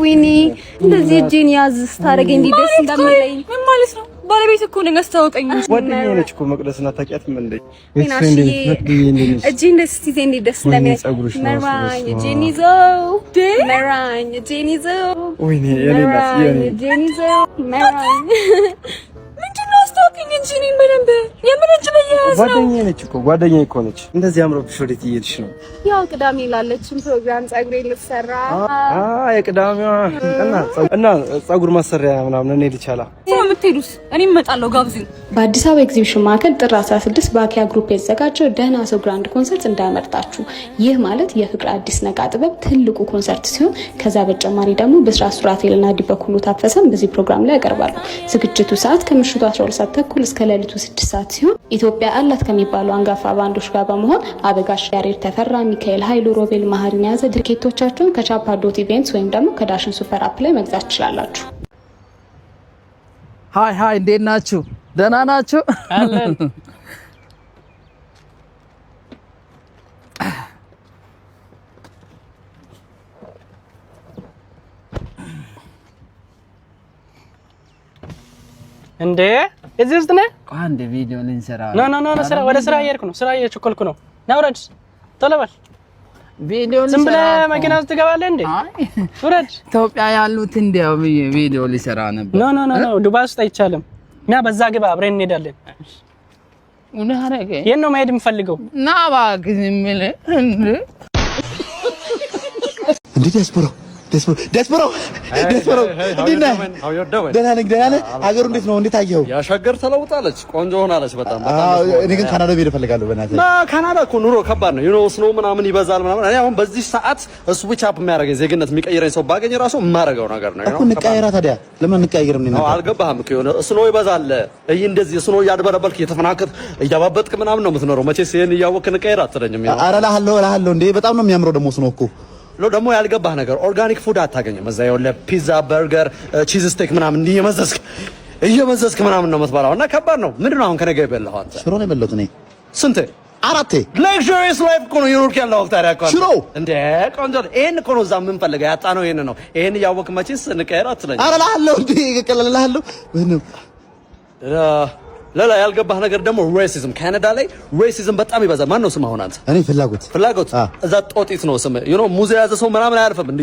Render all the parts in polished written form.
ወይኔ እንደዚህ እጄን ያዝ ስታደርገኝ እንዴት ደስ እንደሚለኝ ምን ማለት ነው? ባለቤት እኮ ነኝ አስታውቀኝ። ጓደኛዬ ነች እኮ መቅደስና ታውቂያትም እንዴ? እጄን ደስ ሲዘኝ እንዴት ደስ እንደሚለኝ መራኝ እጄን ይዘው መራኝ እጄን ይዘው ወይኔ እጄን ይዘው መራኝ ምንድነው? አስታውቀኝ እንጂ እኔን በደንብ የምን እጅ በያዝ ነው? ጓደኛዬ ነች እኮ ጓደኛዬ እኮ ነች። እንደዚህ አምሮብሽ ወዴት እየሄድሽ ነው? ያው ቅዳሜ ላለችን ፕሮግራም ፀጉሬን ልትሰራ የቅዳሜዋ እና ፀጉር ማሰሪያ ምናምን እንሄድ ይቻላል። የምትሄዱስ? እኔም እመጣለሁ ጋብዙኝ። በአዲስ አበባ ኤግዚቢሽን ማዕከል ጥር 16 በአኪያ ግሩፕ የተዘጋጀው ደህና ሰው ግራንድ ኮንሰርት እንዳያመልጣችሁ። ይህ ማለት የፍቅር አዲስ ነቃ ጥበብ ትልቁ ኮንሰርት ሲሆን ከዛ በተጨማሪ ደግሞ በስራ ሱራቴልና ዲበኩሉ ታፈሰም በዚህ ፕሮግራም ላይ ያቀርባሉ። ዝግጅቱ ሰዓት ከምሽቱ 12 ሰዓት ተኩል እስከ ሌሊቱ 6 ሰዓት ሲሆን ኢትዮጵያ አላት ከሚባሉ አንጋፋ ባንዶች ጋር በመሆን አበጋሽ፣ ያሬድ ተፈራ፣ ሚካኤል ኃይሉ፣ ሮቤል መሀሪን የያዘ ትኬቶቻቸውን ከቻፓ ዶት ኢቨንትስ ወይም ደግሞ ከዳሽን ሱፐር አፕ ላይ መግዛት ትችላላችሁ። ሃይ እንዴት ናችሁ? ደህና ናችሁ? አለን። እንዴ እዚህ ውስጥ ነህ? አንድ ቪዲዮ ልንሰራ ኖ ስራ ወደ ስራ እየሄድኩ ነው። ስራ እየቸኮልኩ ነው። ና ውረድ፣ ቶሎ በል። ቪዲዮ ልንሰራ ዝም ብለህ መኪና ውስጥ ትገባለህ እንዴ? ውረድ። ኢትዮጵያ ያሉት እንዲያው ቪዲዮ ሊሰራ ነበር። ኖ ዱባይ ውስጥ አይቻልም። ና በዛ ግባ፣ አብረን እንሄዳለን። የት ነው መሄድ የምፈልገው? ና እባክህ ዝም ብለህ እንዴ ዲያስፖራ ደህና ነህ? ሀገሩ እንዴት ነው? እንዴት አየኸው? ያሻገር ተለውጣለች፣ ቆንጆ ሆናለች በጣም። እኔ ግን ካናዳ መሄድ እፈልጋለሁ። በእናትህ ካናዳ እኮ ኑሮ ከባድ ነው። ዩኖ ስኖው ምናምን ይበዛል ምናምን። እኔ አሁን በዚህ ሰዓት ስዊች አፕ የሚያደርገኝ ዜግነት የሚቀይረኝ ሰው ባገኝ ራሱ የማደርገው ነገር ነው እኮ። እንቀያየራ ታዲያ ለምን እንቀያየርም? ነው አልገባህም እኮ የሆነ ስኖው ይበዛል። እንደዚህ ስኖው እያድበለበልክ እየተፈናከት እያባበጥክ ምናምን ነው የምትኖረው። መቼስ ይሄን እያወቅህ እንቀያየር አትለኝም? ኧረ እልሃለሁ እንዴ በጣም ነው የሚያምረው ደግሞ ስኖው እኮ። ደግሞ ያልገባህ ነገር ኦርጋኒክ ፉድ አታገኝም እዛ። ይኸውልህ ፒዛ፣ በርገር፣ ቺዝ ስቴክ ምናምን እንዲህ እየመዘዝክ ምናምን ነው የምትበላው እና ከባድ ነው። ምንድን ነው አሁን ከነገ የበላኸው አንተ? ሽሮ ነው የበላሁት እኔ። ስንቴ? 4 ሌክዠሪየስ ላይፍ እኮ ነው የኖርክ ያለው ወቅት። ታዲያ እኮ ሽሮ እንደ ቆንጆ ይሄን እኮ ነው እዛ የምንፈልገው። ያጣነው ይሄን ነው። ይሄን እያወቅህ መቼስ እንቀየር አትለኝም? ኧረ እልሃለሁ እንዴ እቀለልልሃለሁ። ሌላ ያልገባህ ነገር ደግሞ ሬሲዝም፣ ካናዳ ላይ ሬሲዝም በጣም ይበዛል። ማን ነው ስም አሁን አንተ? እኔ ፍላጎት እዛ ጦጢት ነው ስም። ዩ ኖ ሙዝ የያዘ ሰው ምናምን አያልፍም። እንደ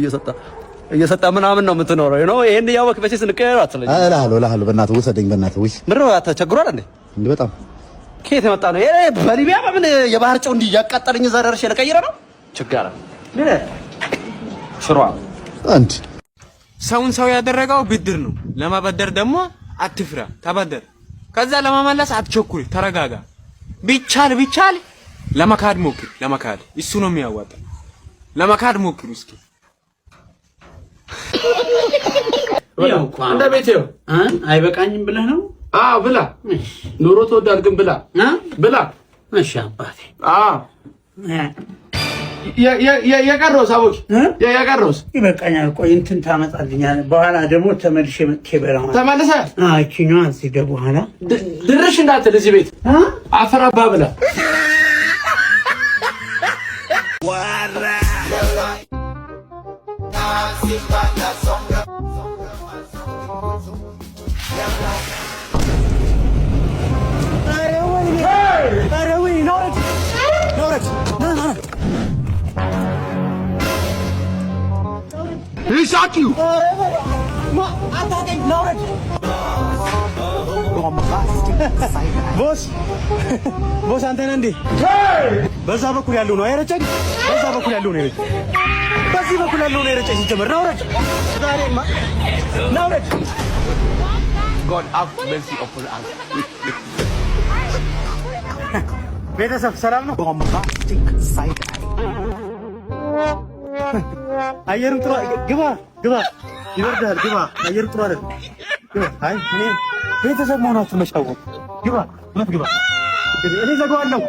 እየሰጠ ምናምን ነው የምትኖረው። ዩ ኖ ይሄን እያወቅህ መቼስ እንቀየር አትለኝም? እልሃለሁ በእናትህ ውሰደኝ በእናትህ። ውይ ምንድን ነው ተቸግሯል እንዴ? እንዴ በጣም ከየት የመጣ ነው? በሊቢያ በምን የባህር ጨው እንዲህ እያቃጠለኝ እዛ ደርሼ ልቀይረ ነው? ችጋራ ምን ሽሯ አንድ ሰውን ሰው ያደረገው ብድር ነው። ለማበደር ደግሞ አትፍራ፣ ተበደር። ከዛ ለማመለስ አትቸኩል፣ ተረጋጋ። ቢቻል ለመካድ ሞክር። ለመካድ እሱ ነው የሚያዋጣ። ለመካድ ሞክር እስኪ። እንደ ቤቴው አይበቃኝም ብለህ ነው? አዎ ብላ። ኑሮ ተወዳድ ግን ብላ። እሺ አባቴ። አዎ የቀረውስ አቦች የቀረውስ ይበቃኛል። ቆይ እንትን ታመጣልኛለህ። በኋላ ደግሞ ተመልሼ መጥቼ በላው። ተመልሰህ እቺኛዋ እዚህ ደግሞ በኋላ ድርሽ እንዳትል እዚህ ቤት አፈራባ ብላ። He shot you. ቦስ አንተ ነህ እንዴ? በዛ በኩል ያለው ነው አይረጨኝ። በዛ በኩል ያለው ነው አይረጨኝ። በዚህ በኩል ያለው ነው አይረጨኝ። ሲጀመር ነው ረጭ። ዛሬማ ነው ረጭ። God have mercy upon us. ቤተሰብ ሰላም ነው? ቦምባስቲክ ሳይድ አየሩም ጥሩ። ግባ ይወርዳል። ግባ አየሩ ጥሩ አይደል? አይ እኔ ቤተሰብ መሆናችሁ መሻወቅ። ግባ እኔ ዘጋዋለሁ።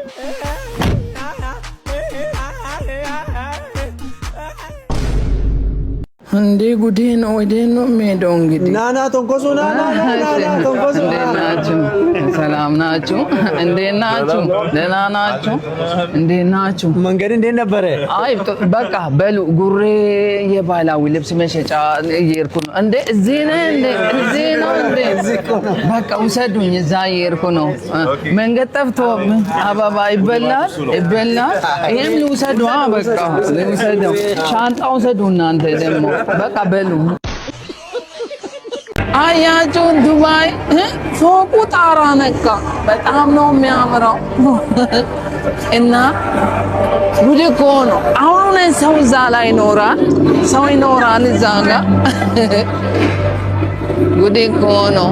እንዴ ጉዴ ነው ወዴት ነው የምሄደው? እንግዲህ ናና ተንኮሱ ናና ተንኮሱ እንዴት ናችሁ? ሰላም ናችሁ? እንዴት ናችሁ? ደህና ናችሁ? እንዴት ናችሁ? መንገድ እንዴት ነበረ? አይ በቃ በሉ ጉሬ የባህላዊ ልብስ መሸጫ እየሄድኩ ነው። እንዴ እዚህ ነህ እንዴ? እዚህ ነው እንዴ? በቃ ውሰዱኝ፣ እዛ እየሄድኩ ነው። መንገድ ጠፍቶ አበባ ይበላል። ይሄን ልውሰዱ። በቃ ልውሰደው። ሻንጣ ውሰዱ እናንተ ደግሞ በቃ በሉ። አያችሁ ዱባይ ፎቁ ጣራ ነካ። በጣም ነው የሚያምረው እና ጉድ እኮ ነው። አሁን ሰው እዛ ላይ ይኖራል፣ ሰው ይኖራል እዛ ጋር። ጉድ እኮ ነው፣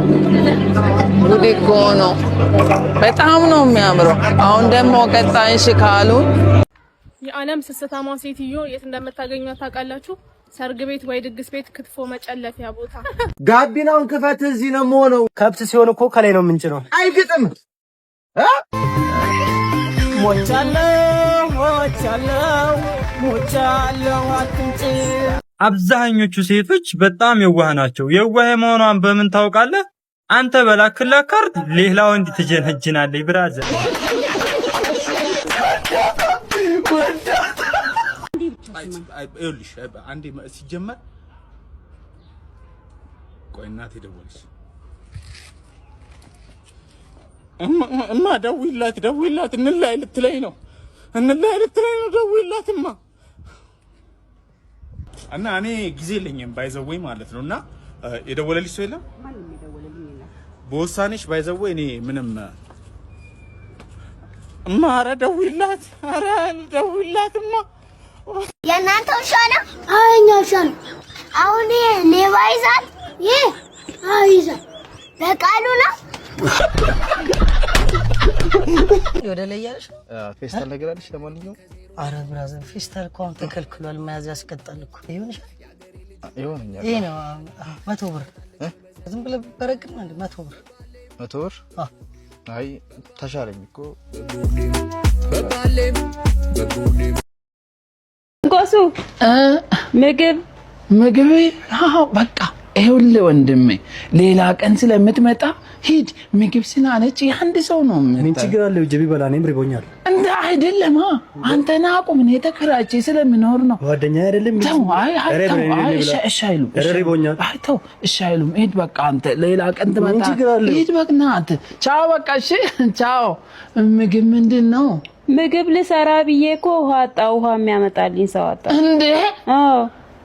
ጉድ እኮ ነው። በጣም ነው የሚያምረው። አሁን ደግሞ ቀጣይ ካሉ የዓለም ስስታማ ሴትዮ የት እንደምታገኟት ታውቃላችሁ? ሰርግ ቤት ወይ ድግስ ቤት ክትፎ መጨለፊያ ቦታ። ጋቢናውን ክፈት፣ እዚህ ነው የምሆነው። ከብት ሲሆን እኮ ከላይ ነው ምንጭ ነው። አይግጥም። ሞቻለሁ አትንጭ። አብዛኞቹ ሴቶች በጣም የዋህ ናቸው። የዋህ መሆኗን በምን ታውቃለህ? አንተ በላክላት ካርድ ሌላ ወንድ ትጀነጅናለች። ብራዘር ይኸውልሽ አንዴ ሲጀመር ቆይ እናቴ ደወለች። እማ ደውይላት እንላይ ልትለኝ ነው ደውይላትማ። እና እኔ ጊዜ የለኝም ባይዘወይ ማለት ነው። እና የደወለልሽ ሰው የለም? በውሳኔሽ ባይዘወይ እኔ ምንም እማ ኧረ ደውይላትማ። የእናንተ ውሻ ነው? አዎ የእኛ ውሻ ነው። አሁን ሌባ ይዛል? አዎ ይዛል። በቃሉ ነው። ወደ ላይ ያለሽ ፌስታል ነገር አለሽ? ለማንኛውም አረ ብራዘር ፌስታል እኮ አሁን ተከልክሏል፣ መያዝ ያስቀጣል እኮ። ይሁንሻል ይሆነኛል። ይሄ ነው 100 ብር። ዝም ብለህ በረግጥ ነው 100 ብር 100 ብር። አይ ተሻለኝ እኮ ጎሱ ምግብ በቃ ይኸውልህ ወንድሜ፣ ሌላ ቀን ስለምትመጣ ሂድ። ምግብ ስላለች የአንድ ሰው ነው። ምን ችግር አለው? ጀቢ በላ እኔም ርቦኛል። እንደ አይደለም አንተና አቁም። እኔ ተከራይቼ ስለምኖር ነው። ጓደኛ አይደለም። ተው። እሺ አይሉም። ርቦኛል። ተው እሺ አይሉም። ሂድ በቃ አንተ ሌላ ቀን ትመጣ። ሂድ በቃ ናት። ቻው በቃ እሺ ቻው። ምግብ ምንድን ነው? ምግብ ልሰራ ብዬ እኮ ውሃ አጣ። ውሃ የሚያመጣልኝ ሰው አጣ። እንዴ? አዎ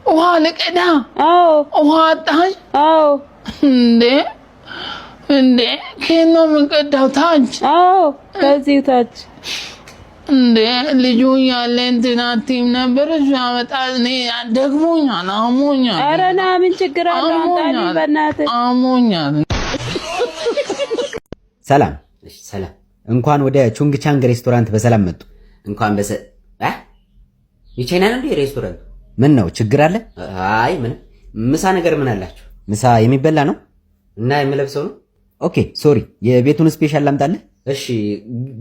ውሃ ልቀዳ? አዎ ውሃ አጣሽ? አዎ እንዴ ከየት ነው የምንቀዳው? ታች? አዎ ከዚህ ታች። እንዴ ልጁ ያለ እንትና ቲም ነበር እሱ ያመጣል። እኔ ደግሞኛል፣ አሞኛል። ኧረ ና ምን ችግር አለ? አንተ በእናትህ አሞኛል። ሰላም ሰላም። እንኳን ወደ ቹንግ ቻንግ ሬስቶራንት በሰላም መጡ። እንኳን የቻይና ነው ሬስቶራንት? ምን ነው ችግር አለ? አይ ምን ምሳ ነገር ምን አላችሁ? ምሳ የሚበላ ነው እና የምለብሰው ነው። ኦኬ ሶሪ፣ የቤቱን ስፔሻል ላምጣልህ? እሺ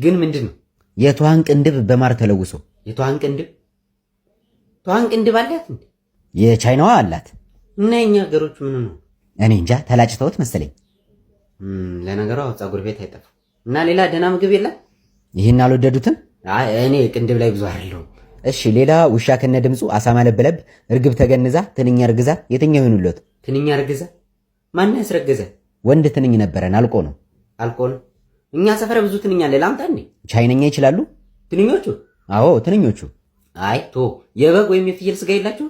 ግን ምንድነው? የቷን ቅንድብ በማር ተለውሶ። የቷን ቅንድብ አላት እንዴ? የቻይናዋ አላት። እና የኛ ሀገሮች ምን ነው? እኔ እንጃ ተላጭተውት መሰለኝ። ለነገሩ ፀጉር ቤት አይጠፋም። እና ሌላ ደህና ምግብ የለም? ይህን አልወደዱትም? አይ እኔ ቅንድብ ላይ ብዙ አይደለሁም። እሺ ሌላ ውሻ ከነ ድምፁ፣ አሳማ ለበለብ፣ እርግብ ተገንዛ፣ ትንኛ እርግዛ፣ የትኛው ይሁንልዎት? ትንኛ እርግዛ? ማን ያስረገዘ? ወንድ ትንኝ ነበረን፣ አልቆ ነው። እኛ ሰፈር ብዙ ትንኛ አለ። ላምጣ እንዴ? ቻይነኛ ይችላሉ ትንኞቹ? አዎ ትንኞቹ። አይ የበግ ወይም የፍየል ስጋ የላችሁ?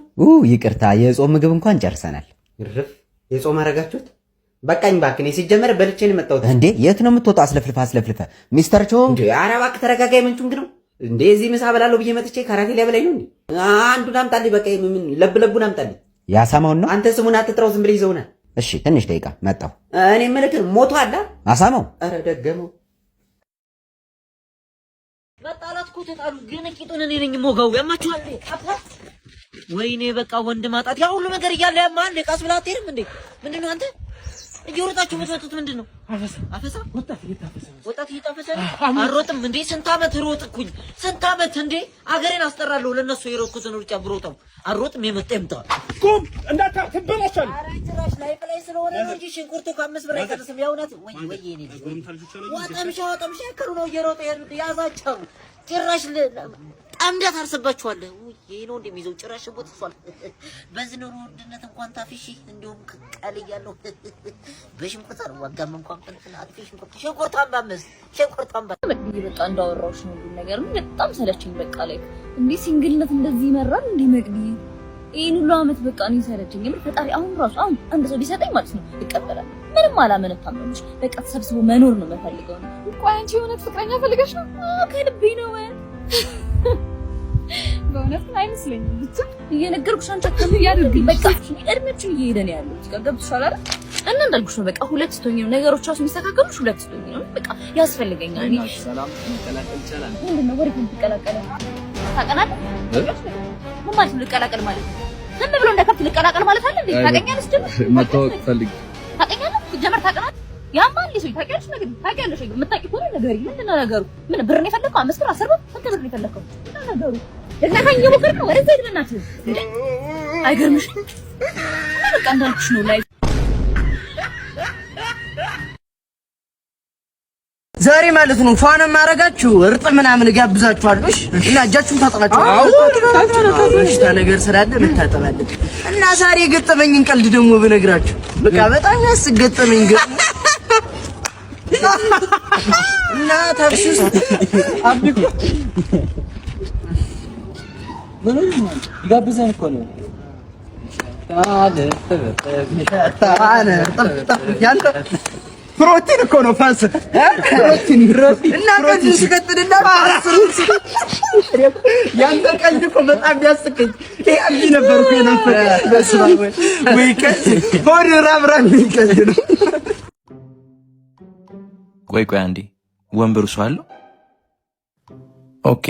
ይቅርታ የጾም ምግብ እንኳን ጨርሰናል። እርፍ የጾም አረጋችሁት? በቃኝ እባክህ። እኔ ሲጀመር በልቼ ነው የመጣሁት። እንዴ የት ነው የምትወጣው? አስለፍልፈ ሚስተር ቾንግ። ኧረ እባክህ ተረጋጋ። የምንቹ እንግዲህ እንዴ እዚህ ምሳ በላለሁ ብዬ መጥቼ ካራቴ ሊያበላኝ ነው እንዴ? አንዱን አምጣልኝ። በቃ ምን ለብለቡን አምጣልኝ። ያሳማውን ነው? አንተ ስሙን አትጥራው፣ ዝም ብለህ ይዘውና። እሺ ትንሽ ደቂቃ መጣሁ። እኔ የምልህ ሞቶ አለ አሳማው? ኧረ ደገመው። መጣላት እኮ ተጣሉ፣ ግን ቂጡን እኔ ነኝ ሞጋው። ያማችኋል እንዴ? ወይኔ በቃ ወንድ ማጣት ያ ሁሉ ነገር እያለ ያማል። ቀስ ብላ አትሄድም እንዴ? ምንድነው አንተ እየሮጣችሁ የምትወጡት ምንድን ነው? አፈሳ ወጣት እየታፈሰ ነው። አልሮጥም እንዴ ስንት ዓመት ሮጥኩኝ። ስንት ዓመት እንዴ አገሬን አስጠራለሁ። ለነሱ የሮጥኩትን ሩጫ ብሮጠው አልሮጥም። የመጣ ይምጣ ቁም እንዳታትበላሻል። ኧረ ጭራሽ ላይ ስለሆነ ነው እንጂ ሽንኩርቱ ከ5 ብር አይቀንስም። ያውነት ወይ እኔ ወጠምሻ ያከሩ ነው እየሮጠ ያዛቸው ጭራሽ ጠምደት አርሰባችኋለሁ። ይሄ ነው እንደሚይዘው ጭራሽ ቦትሷል። በዚህ ኑሮ ውድነት እንኳን ታፊሽ እንዲሁም ቀልያለሁ። በሽንኩርት አልዋጋም እንኳን ፍልፍል አጥፊ ሽንኩርት አምባ በቃ እንዳወራሁሽ ነው ሁሉ ነገር በጣም ሰለችኝ። በቃ ላይ እንዴ ሲንግልነት እንደዚህ ይመራል እንዴ መቅዲ? ይሄን ሁሉ አመት በቃ እኔ ሰለችኝ። ምን ፈጣሪ አሁን ራሱ አንድ ሰው ቢሰጠኝ ማለት ነው ይቀበላል። ምንም አላመነታም ነው። በቃ ተሰብስቦ መኖር ነው የምፈልገው ነው። ቆይ አንቺ የሆነ ፍቅረኛ ፈልገሽ ነው? ከልቤ ነው። በእውነት አይመስለኝም። ብቻ እየነገርኩሽ አንቺ ያድርግኝ። በቃ እድሜያችን እየሄደ ነው ያለው። ገብቶሻል አይደል? እና እንዳልኩሽ ነው በቃ ሁለት ስትሆኚ ነው ነገሮች ራሱ የሚስተካከሉሽ። ሁለት ስትሆኚ ነው በቃ ያስፈልገኛል። እኔ ሰላም መቀላቀል ይቻላል። ምንድነው ወሬ ልቀላቀል ታቀናል? ምን ማለት ነው ልቀላቀል ማለት? ዝም ብሎ እንደከፍት ልቀላቀል ማለት አለ እንዴ? ታቀኛለሽ ጀመር መታወቅ ፈልግ ታቀኛለሽ ጀመር ታቀናል። ያማል ልጅ ታቀያለሽ ነገር ታቀያለሽ የምታቂ ከሆነ ነገር ምንድነው ነገሩ? ምን ብር ነው የፈለከው? 5 ብር 10 ብር ስንት ብር ነው የፈለከው? ነገሩ ለካኝ የሞከር ነው ወደዛ ሄድናት እንዴ? አይገርምሽም? በቃ እንዳልኩሽ ነው ላይ ዛሬ ማለት ነው ፋና ማረጋችሁ እርጥ ምናምን ጋብዛችኋለሁ። እና እጃችሁን ታጠባችሁ። እሺ ነገር ስላለ ልታጠባለሁ። እና ዛሬ የገጠመኝን ቀልድ ደግሞ ብነግራችሁ በቃ በጣም ያስገጠመኝ እና ታክሲስ አብዱ ጋብዘን እኮ ነው ያንተ ፕሮቲን እኮ ነው ፋንስ ፕሮቲን እና ከዚህ ሲቀጥልና ያንተ ቀልድ እኮ በጣም ያስቀኝ። ይሄ አብይ ነበርኩ የነበር በስራ ወይ ከዚህ ሆድ ራብራን ይቀልድ ነው። ቆይ አንዴ ወንበሩ ሰው አለው? ኦኬ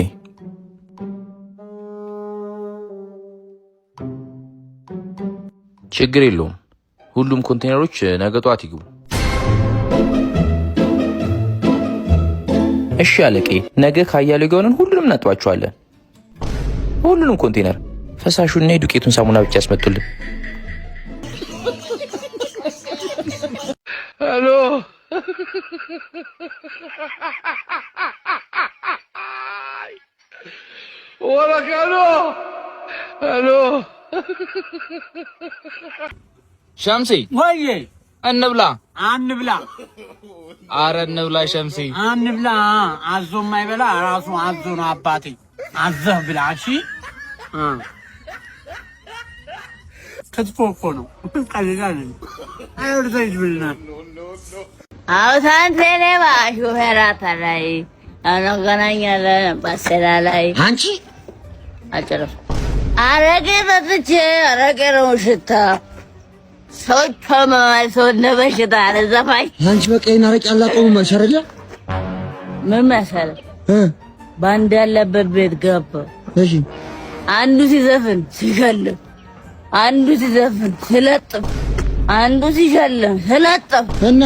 ችግር የለውም። ሁሉም ኮንቴነሮች ነገ ጧት ይግቡ። እሺ አለቄ፣ ነገ ካያሌው ጋር ሁሉንም እናጥባቸዋለን። ሁሉንም ኮንቴነር ፈሳሹና የዱቄቱን ሳሙና ብቻ ያስመጡልን። ሄሎ ወራካሎ ሄሎ ሸምሲ ወይ እንብላ አንብላ። አረ እንብላ ሸምሲ አንብላ። አዞ የማይበላ ራሱ አዞ ነው። አባቴ አዘህ ብላ። እሺ ክትፎ እኮ ነው። ቀልዳል አይወርዘኝ ብልና አውታን ቴሌባ ሹፌራ ታላይ አንገናኛለን ባሰላ ላይ አንቺ አጨረፍ አረቄ ጠጥቼ አረቄ ነው ሽታ ሰዎች ተማይሰው ለበሽታ አረዛፋይ አንቺ በቃ ይሄን አረቄ አላቆም ማሻረለ ምን መሰለህ ባንድ ያለበት ቤት ገባ። እሺ አንዱ ሲዘፍን ሲሸልም፣ አንዱ ሲዘፍን ሲለጥፍ፣ አንዱ ሲሸልም ሲለጥፍ እና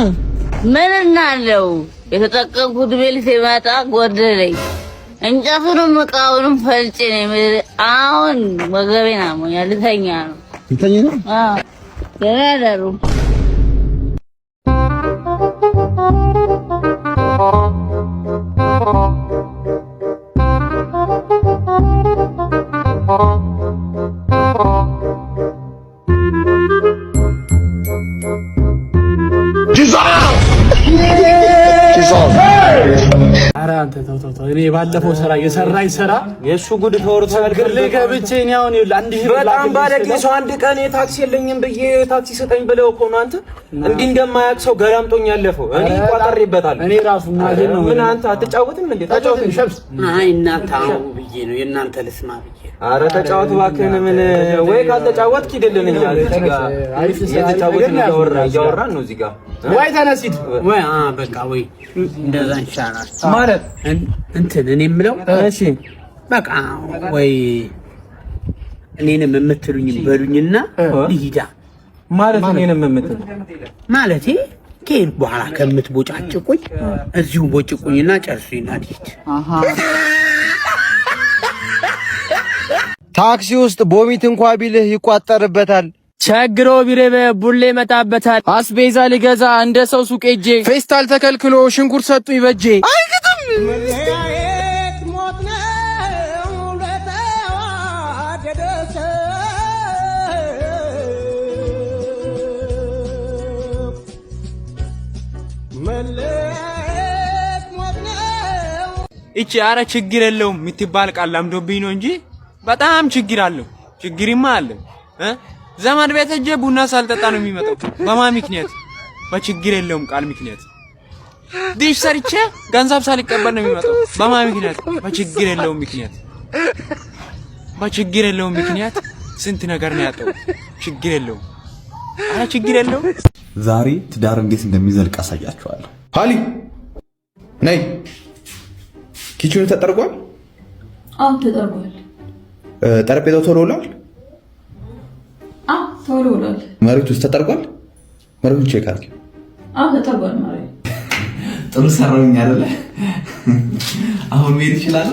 ምን እናለው የተጠቀምኩት ቤል ሲመጣ ጎደለኝ። እንጨቱንም እቃውንም ፈልጬ ነው። አሁን ወገቤን አሞኛል። ልተኛ ነው። ልተኛ ነው? አዎ ገራደሩ ኧረ አንተ ተው። እኔ ባለፈው ስራ የሰራኝ ስራ የእሱ ጉድ ተወርቶ ነገር ገብቼ እኔ አሁን አንድ ሺህ በጣም ባለጌ ሰው። አንድ ቀን የታክሲ የለኝም ብዬ ታክሲ ስጠኝ ብለው እኮ ነው አንተ እንዲህ እንደማያውቅ ሰው ገላምጦኝ ያለፈው። እኔ ቋጠሬበታለሁ። እኔ ራሱ ማዘን ነው። ምን አንተ አትጫወትም እንዴ? ተጫወት ሸምስ። አይ እናንተ አሁን ብዬ ነው የእናንተ ልስማ ብዬ። ኧረ ተጫወት እባክህን። ምን ወይ ካልተጫወትክ ሂድልን። እኛ እዚህ ጋር እየተጫወትን እያወራን ነው እዚህ ጋር። ወይ ተነሲድ ወይ በቃ ወይ እንደዛ ይሻላል ማለት እንትን እኔ የምለው እሺ በቃ ወይ እኔንም የምትሉኝ በሉኝና ልሂዳ ማለት እኔንም የምትል ማለቴ ከሄድኩ በኋላ ከምትቦጫጭቁኝ እዚሁ ቦጭቁኝና ጨርሱኝና ልሂድ። ታክሲ ውስጥ ቦሚት እንኳ ቢልህ ይቋጠርበታል። ቸግሮ ቢረበ ቡሌ መጣበታል። አስቤዛ ሊገዛ እንደ ሰው ሱቅ ሄጄ ፌስታል ተከልክሎ ሽንኩርት ሰጡኝ በጄ። አይግጥም መለያየት ሞት ነው ለተዋደደ መለያየት ሞት ነው። እቺ አረ ችግር የለውም የምትባል ቃል ለምዶብኝ ነው እንጂ በጣም ችግር አለው። ችግርማ አለ ዘመድ ቤት ሄጄ ቡና ሳልጠጣ ነው የሚመጣው። በማን ምክንያት? በችግር የለውም ቃል ምክንያት። ዲሽ ሰርቼ ገንዘብ ሳልቀበል ነው የሚመጣው። በማን ምክንያት? በችግር የለውም ምክንያት። በችግር የለውም ምክንያት ስንት ነገር ነው ያጣው። ችግር የለውም አረ ችግር የለውም። ዛሬ ትዳር እንዴት እንደሚዘልቅ አሳያችኋለሁ። ሃሊ ነይ። ኪችኑ ተጠርጓል? አዎ ተጠርጓል። ጠረጴዛው ቶሎ ብሏል? አዎ ቶሎ ብሏል። መሬቱ ውስጥ ተጠርጓል? መሬቱን ቼክ አድርጊ። አዎ ተጠርጓል። መሬቱ ጥሩ ሰራውኝ አይደለ? አሁን መሄድ ይችላል?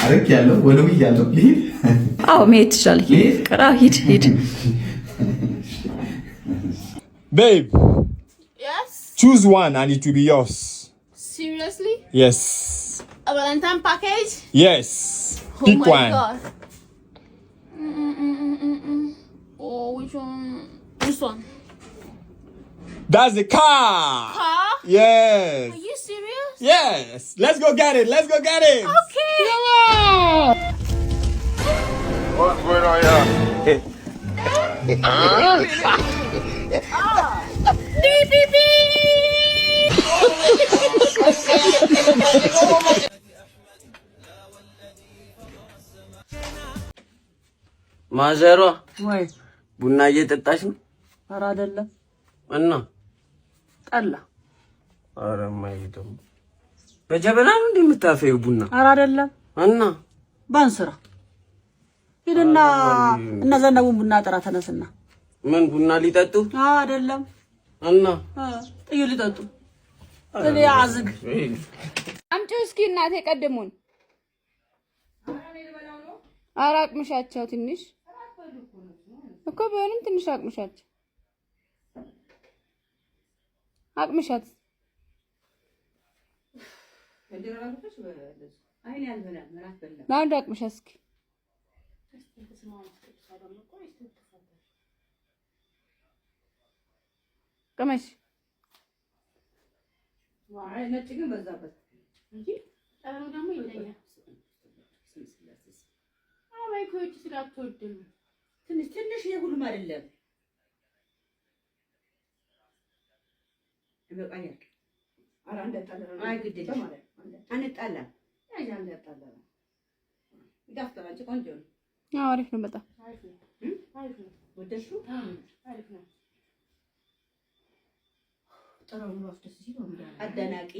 አረክ ያለው ወለው ያለው ልሂድ? አዎ መሄድ ይችላል። ቀራ ሂድ ሂድ። Babe. Yes? Choose one and it will be yours. Seriously? Yes. A Valentine package? Yes. Oh Pick my one. God. Oh, which one? This one. That's the car. Car? Yes. Are you serious? Yes. Let's go get it. Let's go get it. Okay. Yeah. What's going on here? Beep, beep, beep. ማዘሯ ወይ ቡና እየጠጣች ነው? ኧረ አይደለም። እና ጠላ። ኧረ ማይደም በጀበና ነው እንደምታፈዩ ቡና? ኧረ አይደለም። እና ባንስራ ሂድና እነ ዘነቡን ቡና ጥራ ተነስና። ምን ቡና ሊጠጡ? አይደለም። እና ጥዩ ሊጠጡ እኔ አዝግ አምጪው እስኪ እናቴ ቀድሙን አራቅምሻቸው ትንሽ እኮ ቢሆንም ትንሽ አቅምሻቸው አቅምሻት ናንድ አቅምሻት እስኪ ቅመሽ ዋይ ነጭ ግን በዛበት እንጂ ጠሩ ደግሞ ይለኛል። አይ ኮች ስላትወድም ትንሽ ትንሽ የሁሉም አይደለም ይበቃኛል። አራ እንደጣላ አይ ግድ ማለት አንጣላ አይ አንጣላ ይዳፍተራጭ ቆንጆ ነው። አሪፍ ነው በጣም አሪፍ ነው። አሪፍ ነው ወደሹ አሪፍ ነው። ጠራው ነው አፍተስ ሲሆን አደናቂ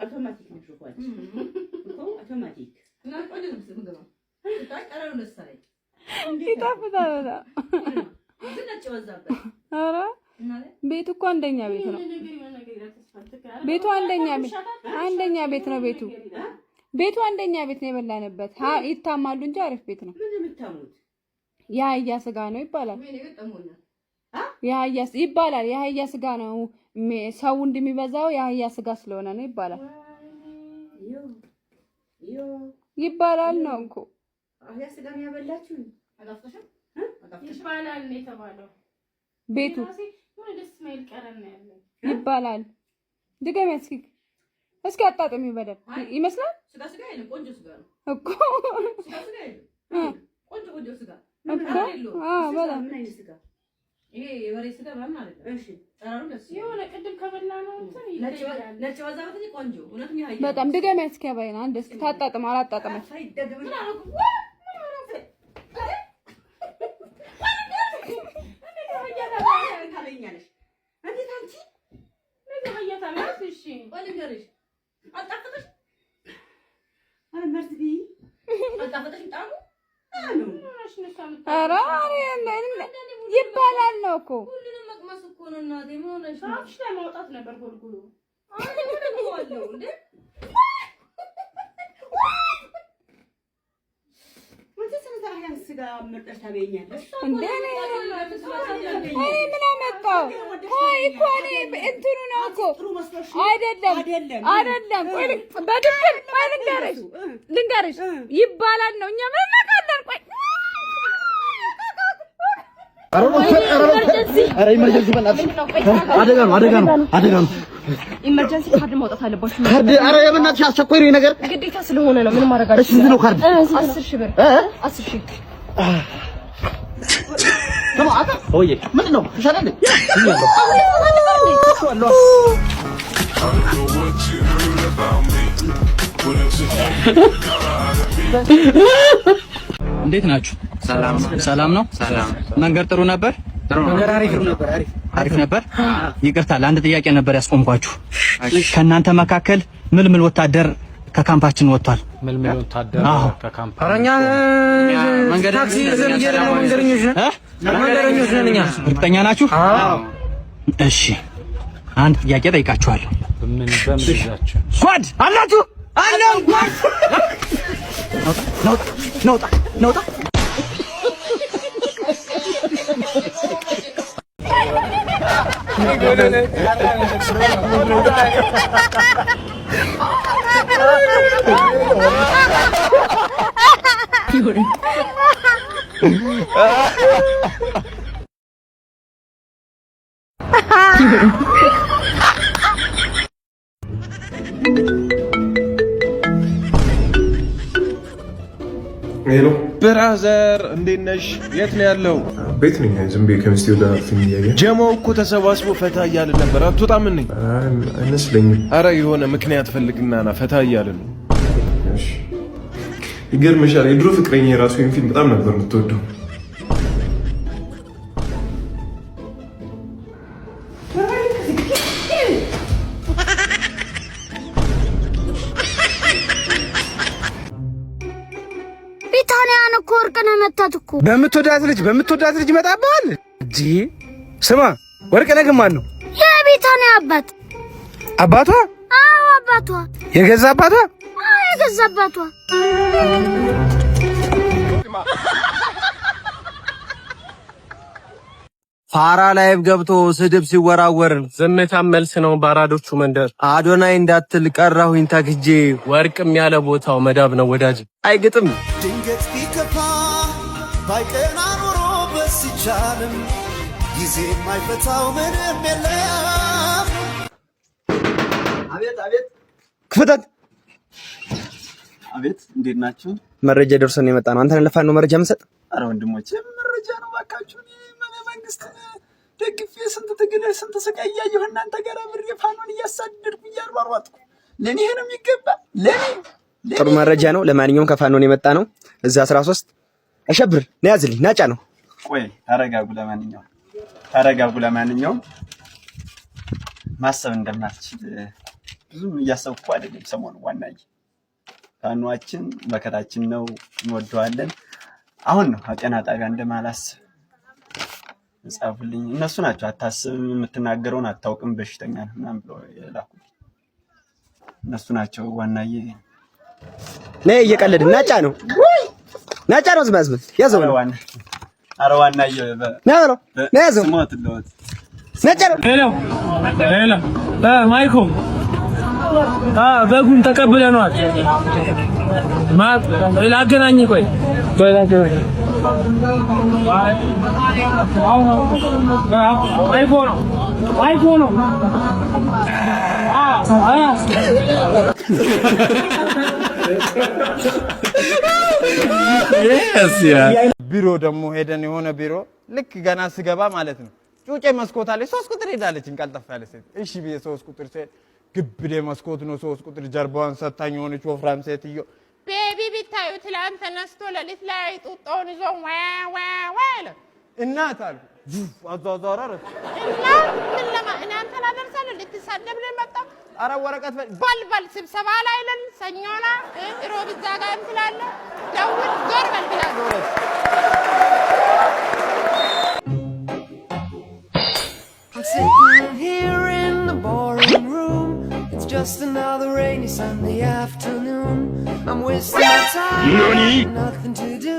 አውቶማቲክ ነው ሹፋች እኮ አውቶማቲክ እና ቆንጆ ነው ምገባ ጠራው ነው ሰራይ ይጣፍጣል። ዝናጭ ወዛበት ኧረ ቤቱ እኮ አንደኛ ቤት ነው። ቤቱ አንደኛ ቤት ነው። ቤቱ አንደኛ ቤት ነው የበላንበት። ይታማሉ እንጂ አሪፍ ቤት ነው። ምን የምታሙት የአህያ ስጋ ነው ይባላል። የአህያ ይባላል። የአህያ ስጋ ነው ሰው እንደሚበዛው የአህያ ስጋ ስለሆነ ነው ይባላል። ይባላል ነው እኮ አህያ ስጋ ነው ያበላችሁ አጋፍተሽ ይባላል ነው የተባለው። ቤቱ ምን ደስ ማይል ቀረን ነው ያለው ይባላል። ድገም እስኪ አጣጥሚ በደብ ይመስላል። ስጋ የለም ቆንጆ ስጋ ነው እኮ ስጋ የለም ቆንጆ ስጋ እኮ በጣም ምን አይነት ስጋ ይሄ የበሬ ስጋ ምናምን አይደለም። እሺ ጠራሩ ደስ የሆነ ቅድም ከበላ ነው እንትን ነጭ ወዛበት እንጂ ቆንጆ እውነትም ያይ በጣም ድገም ያባይና አንድ እስኪ ታጣጥም አላጣጥመች ኧረ ይባላል ነው እኮ ሁሉንም መቅመስ እኮ ነው እናቴ። ምን ሆነሽ ነው? አፍሽ ላይ ማውጣት ነበር ጎልጉሎ። አንተ ምን ነው እንዴ? እኔ ምን አመጣው? ቆይ እኮ እኔ እንትኑ ነው እኮ አይደለም። ቆይ በድብር ቆይ ልንገርሽ ይባላል ነው። እኛ ምን እናውቃለን? ቆይ ኧረ ኢመርጀንሲ በእናትሽ አደጋ ነው። ኢመርጀንሲ ካርድ ማውጣት አለባችሁ። ካርድ ኧረ በእናትሽ አስቸኳይ ነው ነገር ግዴታ ስለሆነ ነው። ምን ማድረግ አለብሽ? እሺ ነው ካርድ 10,000 ብር 10,000 ተማታ ኦዬ ምን ነው ተሻለ እንዴት ናችሁ? ሰላም ነው። መንገድ ጥሩ ነበር? መንገድ አሪፍ ነበር። ይቅርታ ለአንድ ጥያቄ ነበር ያስቆምኳችሁ። ከእናንተ መካከል ምልምል ወታደር ከካምፓችን ወጥቷል። ምልምል ወታደር ከካምፓ አረኛ ታክሲ ይዘን እየሄድን መንገደኞች ነን እኛ። እርግጠኛ ናችሁ? እሺ አንድ ጥያቄ ጠይቃችኋለሁ። ምን ይዛችሁ ጓድ አላችሁ? አለው ጓድ ነውጣ ሄሎ ብራዘር፣ እንዴት ነሽ? የት ነው ያለው? ቤት ነኝ። ዝም ብዬ ከሚስቴው ጋር ፊልም እያየን ጀማው እኮ ተሰባስቦ ፈታ እያልን ነበር። አትወጣም እንዴ? አይመስለኝም። አረ የሆነ ምክንያት ፈልግና ና ፈታ እያልን ነው። እሺ ይገርምሻል፣ የድሮ ፍቅረኛ የራሱ ይሄን ፊልም በጣም ነበር የምትወደው። ቢታንያን እኮ ወርቅነህ መታት እኮ በምትወዳት ልጅ መጣባል እንጂ። ስማ ወርቅነህ ግን ማን ነው? የቢታንያ አባት። አባቷ? አዎ አባቷ። የገዛ አባቷ? አዎ የገዛ አባቷ። ፋራ ላይቭ ገብቶ ስድብ ሲወራወር ዝምታም መልስ ነው ባራዶቹ መንደር። አዶናይ እንዳትል ቀራሁኝ ታክጄ። ወርቅም ያለ ቦታው መዳብ ነው ወዳጅ። አይግጥም ድንገት ቢከፋ ባይቀና ኖሮ በስቻልም ጊዜ የማይፈታው ምንም የለም። አቤት ክፍተት። አቤት እንዴት ናችሁ? መረጃ ደርሶን የመጣ ነው። አንተን ለፋን ነው መረጃ የምሰጥ? አረ ወንድሞቼ መረጃ ነው ባካችሁ። መንግስት ደግፌ ስንት ትግል ስንት ስቃይ እያየሁ እናንተ ጋር አብሬ ፋኖን እያሳደድኩ እያሯሯጥኩ ለኔ ይሄ ነው የሚገባ። ለኔ ጥሩ መረጃ ነው። ለማንኛውም ከፋኖን የመጣ ነው። እዛ 13 አሸብር ነው ያዝልኝ ናጫ ነው። ቆይ ተረጋጉ። ለማንኛውም ማሰብ እንደማትችል ብዙም እያሰብኩ አይደለም። ሰሞኑን ዋናዬ ፋኖአችን መከታችን ነው፣ እንወደዋለን። አሁን ነው አጤና ጣቢያ እንደማላስብ ጻፉልኝ። እነሱ ናቸው አታስብም፣ የምትናገረውን አታውቅም፣ በሽተኛ ነህ ምናምን ብለው የላኩት እነሱ ናቸው። ዋናዬ ነይ እየቀለድን ናጫ ነው ዝም ያዝም ያዘው ነው። ኧረ ዋናዬ ነው ያዘው ሞትሎት ናጫ ነው። ሄሎ ማይኮ በጉን ተቀብለናል። ላገናኝ ቆይ ቢሮ ደግሞ ሄደን የሆነ ቢሮ ልክ ገና ስገባ ማለት ነው ጩጬ መስኮት አለች 3 ቁጥር ሄዳለች እንቀልጠፍ ያለ ሴት። እሺ ብዬ 3 ቁጥር ሴት ግብዴ መስኮት ነው 3 ቁጥር ጀርባዋን ሰታኝ ሆነች ወፍራም ሴትዮ። ቤቢ ቢታዩ ትላንት ተነስቶ ለሊት ላይ ጡጣውን ይዞ ዋ አለ። እናት አልኩ አዟዟራረ እና ምን ለማ እኔ አንተን አደርሳለሁ ልትሳደብ ነው የመጣው? ኧረ ወረቀት በል ስብሰባ ላይ ነን ሰኞና ሮብ እዛ ጋር እንትላለ ደውል ዞር በል ብላ Sitting here in the boring room. It's just another rainy Sunday afternoon. I'm wasting my time, nothing to do.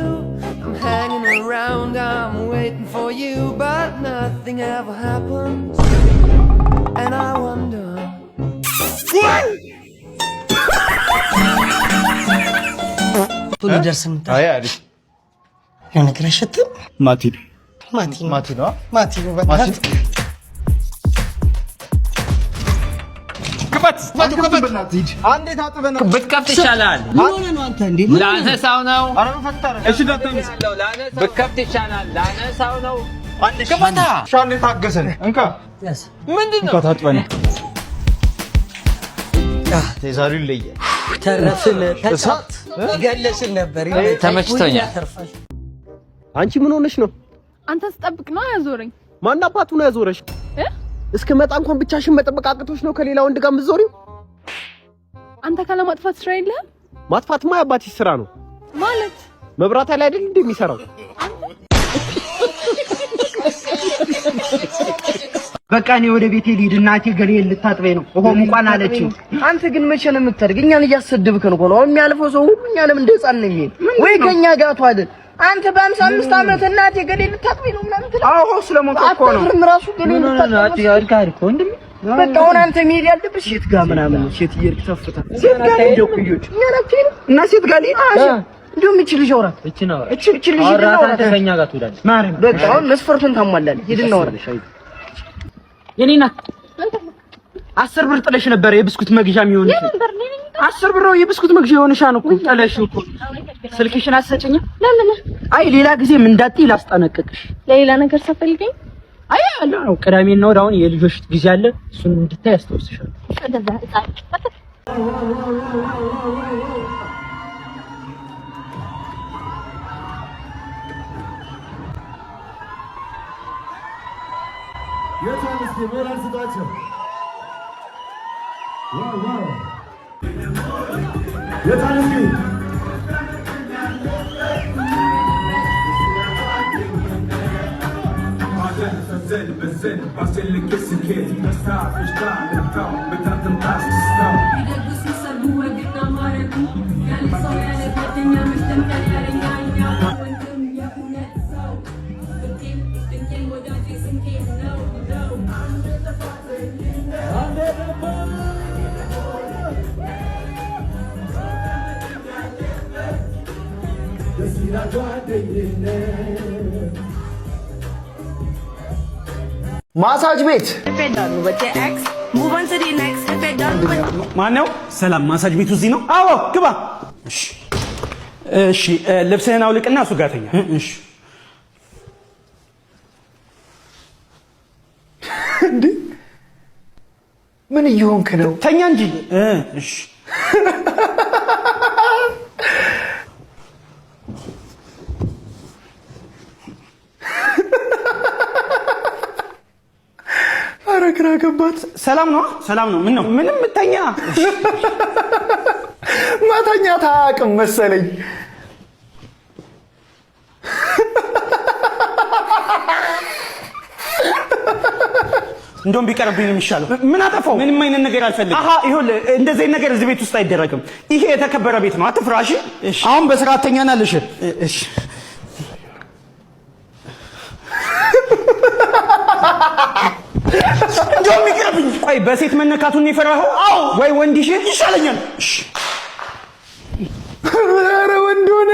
I'm hanging around, I'm waiting for you, but nothing ever happens. And I wonder. Tulu dersim. አይ አሪፍ የሆነ ነገር አይሸትም? ማቲ ነው ማቲ በእናትህ ክፈት አንዴ ታጥበና ብትከፍት ይሻላል። ምን ሆነህ ነው አንተ እንዴ? ላነሳው ነው። ኧረ ፈጠረ እሺ ዳታምስለው ብትከፍት ይሻላል። ላነሳው ነው። አንዴ ክፈታ ሻንዴ ታገሰን እንካ ምንድነው? እንካ ታጥበና ዛሬው ይለያል። ተረፍን ተሳት ገለሽን ነበር ተመችቶኛል። አንቺ ምን ሆነሽ ነው? አንተ ስጠብቅ ነው ያዞረኝ። ማን አባቱ ነው ያዞረሽ? እስከመጣ እንኳን ብቻሽን መጠበቅ አቅቶሽ ነው ከሌላ ወንድ ጋር የምትዞሪው? አንተ ካለ ማጥፋት ስራ የለህም? ማጥፋትማ የአባትሽ ስራ ነው ማለት መብራት ላይ አይደል እንደሚሰራው? በቃ እኔ ወደ ቤቴ ልሂድ። እናቴ ገሌን ልታጥበኝ ነው። ኦሆም እንኳን አለችኝ። አንተ ግን መቼ ነው የምታድግ? እኛን እያሰደብከን እኮ ነው። የሚያልፈው ሰው ሁሉ እኛንም እንደ ሕፃን ነው የሚሄድ ወይ ከኛ ጋር ተዋደድ። አንተ በ55 ዓመት እናቴ ገሌን ልታጥበኝ ነው ምናምን ትላለህ? አዎ ስለሞተ እኮ ነው። አጥብም ራሱ ገሌን ልታጥበኝ አድጋሪ እኮ እንዴ። በቃ አሁን አንተ መሄድ ያለብህ ሴት ጋር ምናምን ሴት እየሄድክ ተፍታ ሴት ጋር ሄደው ኩዮች እኛናችን እና ሴት ጋር ልሂድ አለ። እንደውም እቺ ልጅ አውራት እቺ ልጅ አውራት ከኛ ጋር ትውላለች። ማርያም በቃ አሁን መስፈርቱን ታሟላለህ። ሂድና አውራሽ የኔ ናት 10 ብር ጥለሽ ነበር የብስኩት መግዣ የሚሆን 10 ብር ነው የብስኩት መግዣ የሆነሻ ነው እኮ ጥለሽ እኮ ስልክሽን አትሰጪኝም? ለምን? አይ ሌላ ጊዜም እንዳትዪ ላስጠነቅቅሽ። ለሌላ ነገር ሳፈልገኝ አይ አለ ነው ቅዳሜና እሑድ አሁን የልጆች ጊዜ አለ። እሱን እንድታይ ያስታውስሻል። እንደዛ ህፃን የታንስ ሞራል ስጣቸው። ዋው የታንስ ማሳጅ ቤት ማነው? ሰላም ማሳጅ ቤቱ እዚህ ነው? አዎ ግባ። እሺ ልብስህን አውልቅና እሱ ጋር ተኛ። እሺ እንዴ ምን እየሆንክ ነው? ተኛ እንጂ። እሺ ኧረ ግራ ገባት። ሰላም ነው? ሰላም ነው። ምን ነው? ምንም ተኛ። ማተኛት አያውቅም መሰለኝ። እንደውም ቢቀርብኝ ነው የሚሻለው። ምን አጠፋው? ምንም አይነት ነገር አልፈልግም። አሃ ይኸውልህ እንደዚህ ነገር እዚህ ቤት ውስጥ አይደረግም። ይሄ የተከበረ ቤት ነው። አትፍራሽ። አሁን በስርዓት ተኛናለሽ። እሺ እንደውም ይቅርብኝ። ቆይ በሴት መነካቱን የፈራኸው? አዎ። ወይ ወንድሽ ይሻለኛል። እሺ ኧረ ወንድ ሆነ።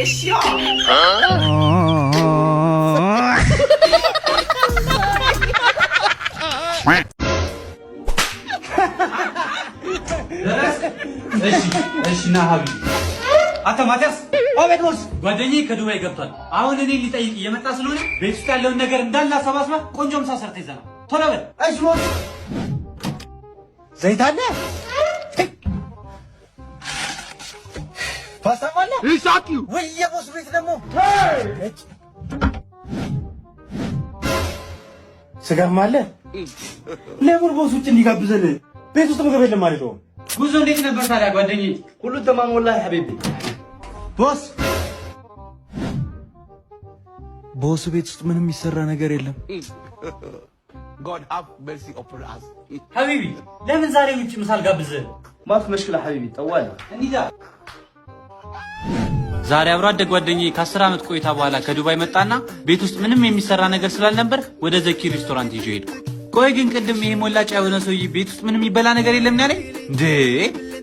እሺ ና ሀቢ አተ ማቲያስ አቤት ቦስ ጓደኛዬ ከዱባይ ገብቷል አሁን እኔ ሊጠይቅ እየመጣ ስለሆነ ቤት ውስጥ ያለውን ነገር እንዳለ አሰባስባ ቆንጆ ምሳ ሰርተ ይዘና ቶሎ በል እሺ ቦስ ዘይት አለ ፓስታ አለ ይሳቂ ወይ የቦስ ቤት ደግሞ ስጋም አለ ለምን ቦስ ውጭ እንዲጋብዘን ቤት ውስጥ ምግብ የለም ማለት ነው ጉዞ እንዴት ነበር ታዲያ ጓደኛዬ? ሁሉ ተማም ወላሂ ሐቢቢ። ቦስ ቤት ውስጥ ምንም የሚሰራ ነገር የለም። God have mercy upon us. ሐቢቢ ለምን ዛሬ ውጭ ምሳ አልጋብዝህም? ማፍ መሽክላ ሐቢቢ ጠዋል እንዲዳ ዛሬ አብሮ አደግ ጓደኛዬ ከ10 ዓመት ቆይታ በኋላ ከዱባይ መጣና ቤት ውስጥ ምንም የሚሰራ ነገር ስላልነበር ወደ ዘኪ ሬስቶራንት ይዤ ሄድኩ። ቆይ ግን ቅድም ይሄ ሞላጫ የሆነ ሰውዬ ቤት ውስጥ ምንም የሚበላ ነገር የለም ያለኝ እንዴ?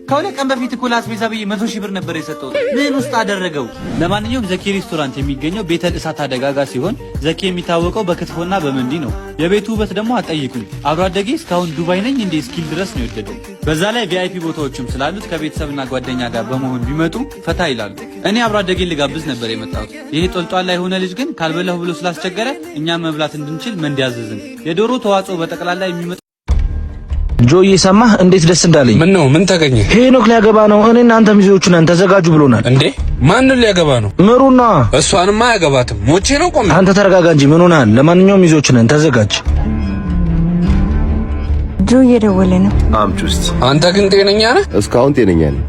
ከሁለት ቀን በፊት እኮ ለአስቤዛ ብዬ 100 ሺህ ብር ነበር የሰጠው። ምን ውስጥ አደረገው? ለማንኛውም ዘኪ ሬስቶራንት የሚገኘው ቤተል እሳት አደጋ ጋር ሲሆን ዘኪ የሚታወቀው በክትፎና በመንዲ ነው። የቤቱ ውበት ደግሞ አጠይቁኝ። አብሮ አደጌ እስካሁን ዱባይ ነኝ እንደ ስኪል ድረስ ነው የወደደው። በዛ ላይ ቪአይፒ ቦታዎችም ስላሉት ከቤተሰብና ጓደኛ ጋር በመሆን ቢመጡ ፈታ ይላሉ። እኔ አብሮ አደጌን ልጋብዝ ነበር የመጣሁት። ይሄ ጦልጧላ የሆነ ልጅ ግን ካልበላሁ ብሎ ስላስቸገረ እኛም መብላት እንድንችል መንዲ አዘዝን። የዶሮ ተዋጽኦ በጠቅላላ የሚመጣ ጆዬ ሰማህ እንዴት ደስ እንዳለኝ። ምን ነው ምን ተገኘ? ሄኖክ ሊያገባ ነው። እኔ እናንተ ሚዜዎቹ ነን ተዘጋጁ ብሎናል። እንዴ ማንን ሊያገባ ነው? ምሩና። እሷንማ አያገባትም። ሞቼ ነው ቆሜ። አንተ ተረጋጋ እንጂ ምን ሆነሃል? ለማንኛውም ሚዜዎቹ ነን ተዘጋጅ። ጆ እየደወለ ነው። አምጪ ውስጥ። አንተ ግን ጤነኛ ነህ? እስካሁን ጤነኛ ነኝ።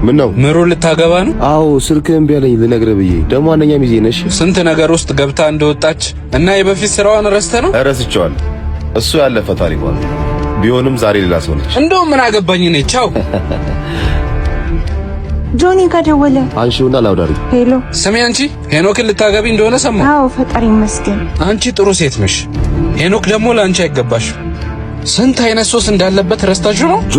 ምን ነው ምሩ ልታገባ ነው? አዎ ስልክህን ቢያለኝ ልነግርህ ብዬ። ደግሞ አንደኛ ሚዜ ነሽ። ስንት ነገር ውስጥ ገብታ እንደወጣች እና የበፊት ስራዋን ረስተህ ነው? ረስቼዋለሁ። እሱ ያለፈ ታሪክ ነው። ቢሆንም ዛሬ ሌላ ሰው ነች። እንደው ምን አገባኝ እኔ። ቻው። ጆኒ ጋር ደወለ። አንሺውና ላውዳሪ። ሄሎ ስሚ አንቺ ሄኖክን ልታገቢ እንደሆነ ሰማሁ። አዎ ፈጣሪ ይመስገን። አንቺ ጥሩ ሴት ነሽ። ሄኖክ ደግሞ ለአንቺ አይገባሽ። ስንት አይነት ሶስ እንዳለበት ረስታችሁ ነው? ጆ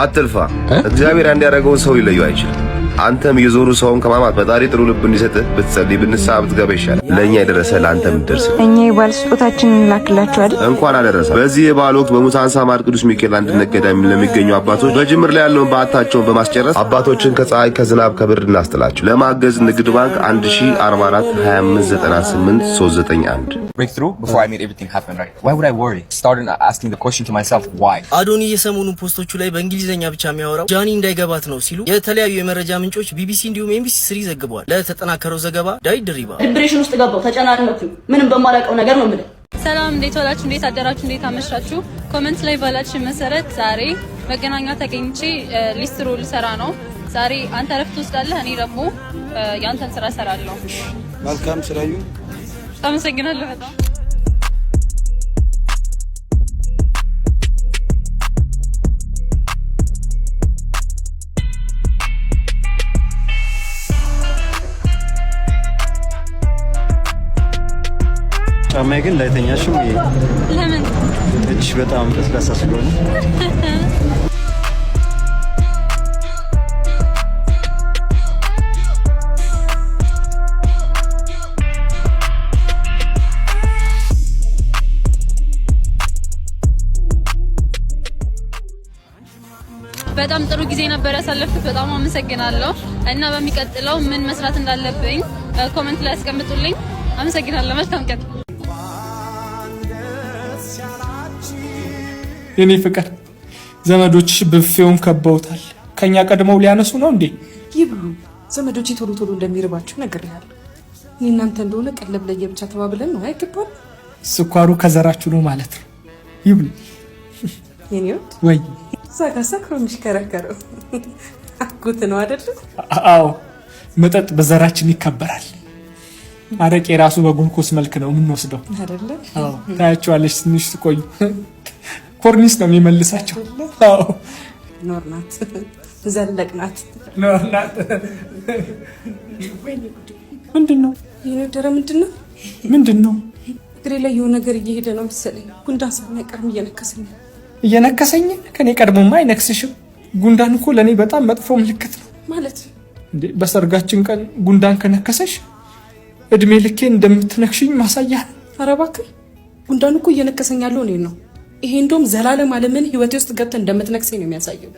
አትልፋ። እግዚአብሔር አንድ ያደረገውን ሰው ሊለየው አይችልም። አንተም የዞሩ ሰውን ከማማት ፈጣሪ ጥሩ ልብ እንዲሰጥህ ብትጸልይ ብንስሐ ብትገባ ይሻላል። ለእኛ የደረሰ ለአንተም ይደርስ። እኛ የበዓል ስጦታችንን እንላክላችሁ አይደል? እንኳን አደረሰ። በዚህ የበዓል ወቅት በሙታን ሳማር ቅዱስ ሚካኤል አንድነት ገዳም ለሚገኙ አባቶች በጅምር ላይ ያለውን በዓታቸውን በማስጨረስ አባቶችን ከፀሐይ ከዝናብ ከብርድ እናስጥላቸው። ለማገዝ ንግድ ባንክ 1044 2598 391 breakthrough before I made everything happen right. Why would I worry? Started asking the question to myself, why? አዶኒ የሰሞኑን ፖስቶቹ ላይ በእንግሊዘኛ ብቻ የሚያወራው ጃኒ እንዳይገባት ነው ሲሉ የተለያዩ የመረጃ ምንጮች ቢቢሲ እንዲሁም ኤምቢሲ 3 ዘግበዋል። ለተጠናከረው ዘገባ ዳዊት ድሪባ። ዲፕሬሽን ውስጥ ገባው ተጨናነኩ። ምንም በማላውቀው ነገር ነው የምልህ። ሰላም፣ እንዴት ዋላችሁ? እንዴት አደራችሁ? እንዴት አመሻችሁ? ኮሜንት ላይ ባላችሁ መሰረት ዛሬ መገናኛ ተገኝቼ ሊስትሮ ልሰራ ነው። ዛሬ አንተ ረፍት ወስዳለህ፣ እኔ ደግሞ ያንተን ስራ እሰራለሁ። መልካም ስራዩ። አመሰግናለሁ በጣም። ጫማዬ ግን ላይተኛሽም። ለምን? እጅሽ በጣም ለስላሳ ስለሆነ። በጣም ጥሩ ጊዜ ነበር ያሳለፍኩት። በጣም አመሰግናለሁ እና በሚቀጥለው ምን መስራት እንዳለብኝ ኮሜንት ላይ አስቀምጡልኝ። አመሰግናለሁ። መልካም ቀን። የኔ ፍቅር ዘመዶችሽ ብፌውን ከበውታል። ከኛ ቀድመው ሊያነሱ ነው እንዴ? ይብሉ። ዘመዶቼ ቶሎ ቶሎ እንደሚርባችሁ ነግሬሃለሁ። እኔ እናንተ እንደሆነ ቀለብ ለየብቻ ተባብለን ነው አይገባል። ስኳሩ ከዘራችሁ ነው ማለት ነው። ይብሉ። የኔ ወድ ወይ ዛጋ ሰክሮ የሚሽከረከረው አጎት ነው አይደል? አዎ፣ መጠጥ በዘራችን ይከበራል። አረቄ ራሱ በጉልኮስ መልክ ነው የምንወስደው አይደለ? አዎ፣ ታያቸዋለሽ። ትንሽ ትቆዩ ኮርኒስ ነው የሚመልሳቸው። አዎ፣ ኖርናት ዘለቅናት ኖርናት። ምንድነው የነደረ? ምንድነው? ምንድነው? እግሬ ላይ የሆነ ነገር እየሄደ ነው መሰለኝ። ጉንዳን ሳይቀርም እየነከሰኝ ነው። እየነከሰኝ? ከኔ ቀድሞማ አይነክስሽም። ጉንዳን እኮ ለኔ በጣም መጥፎ ምልክት ነው። ማለት በሰርጋችን ቀን ጉንዳን ከነከሰሽ እድሜ ልኬ እንደምትነክሽኝ ማሳያ። ኧረ እባክህ ጉንዳን እኮ እየነከሰኝ ያለው እኔን ነው። ይሄ እንደውም ዘላለም ዓለምን ህይወቴ ውስጥ ገብተህ እንደምትነክሰኝ ነው የሚያሳየው።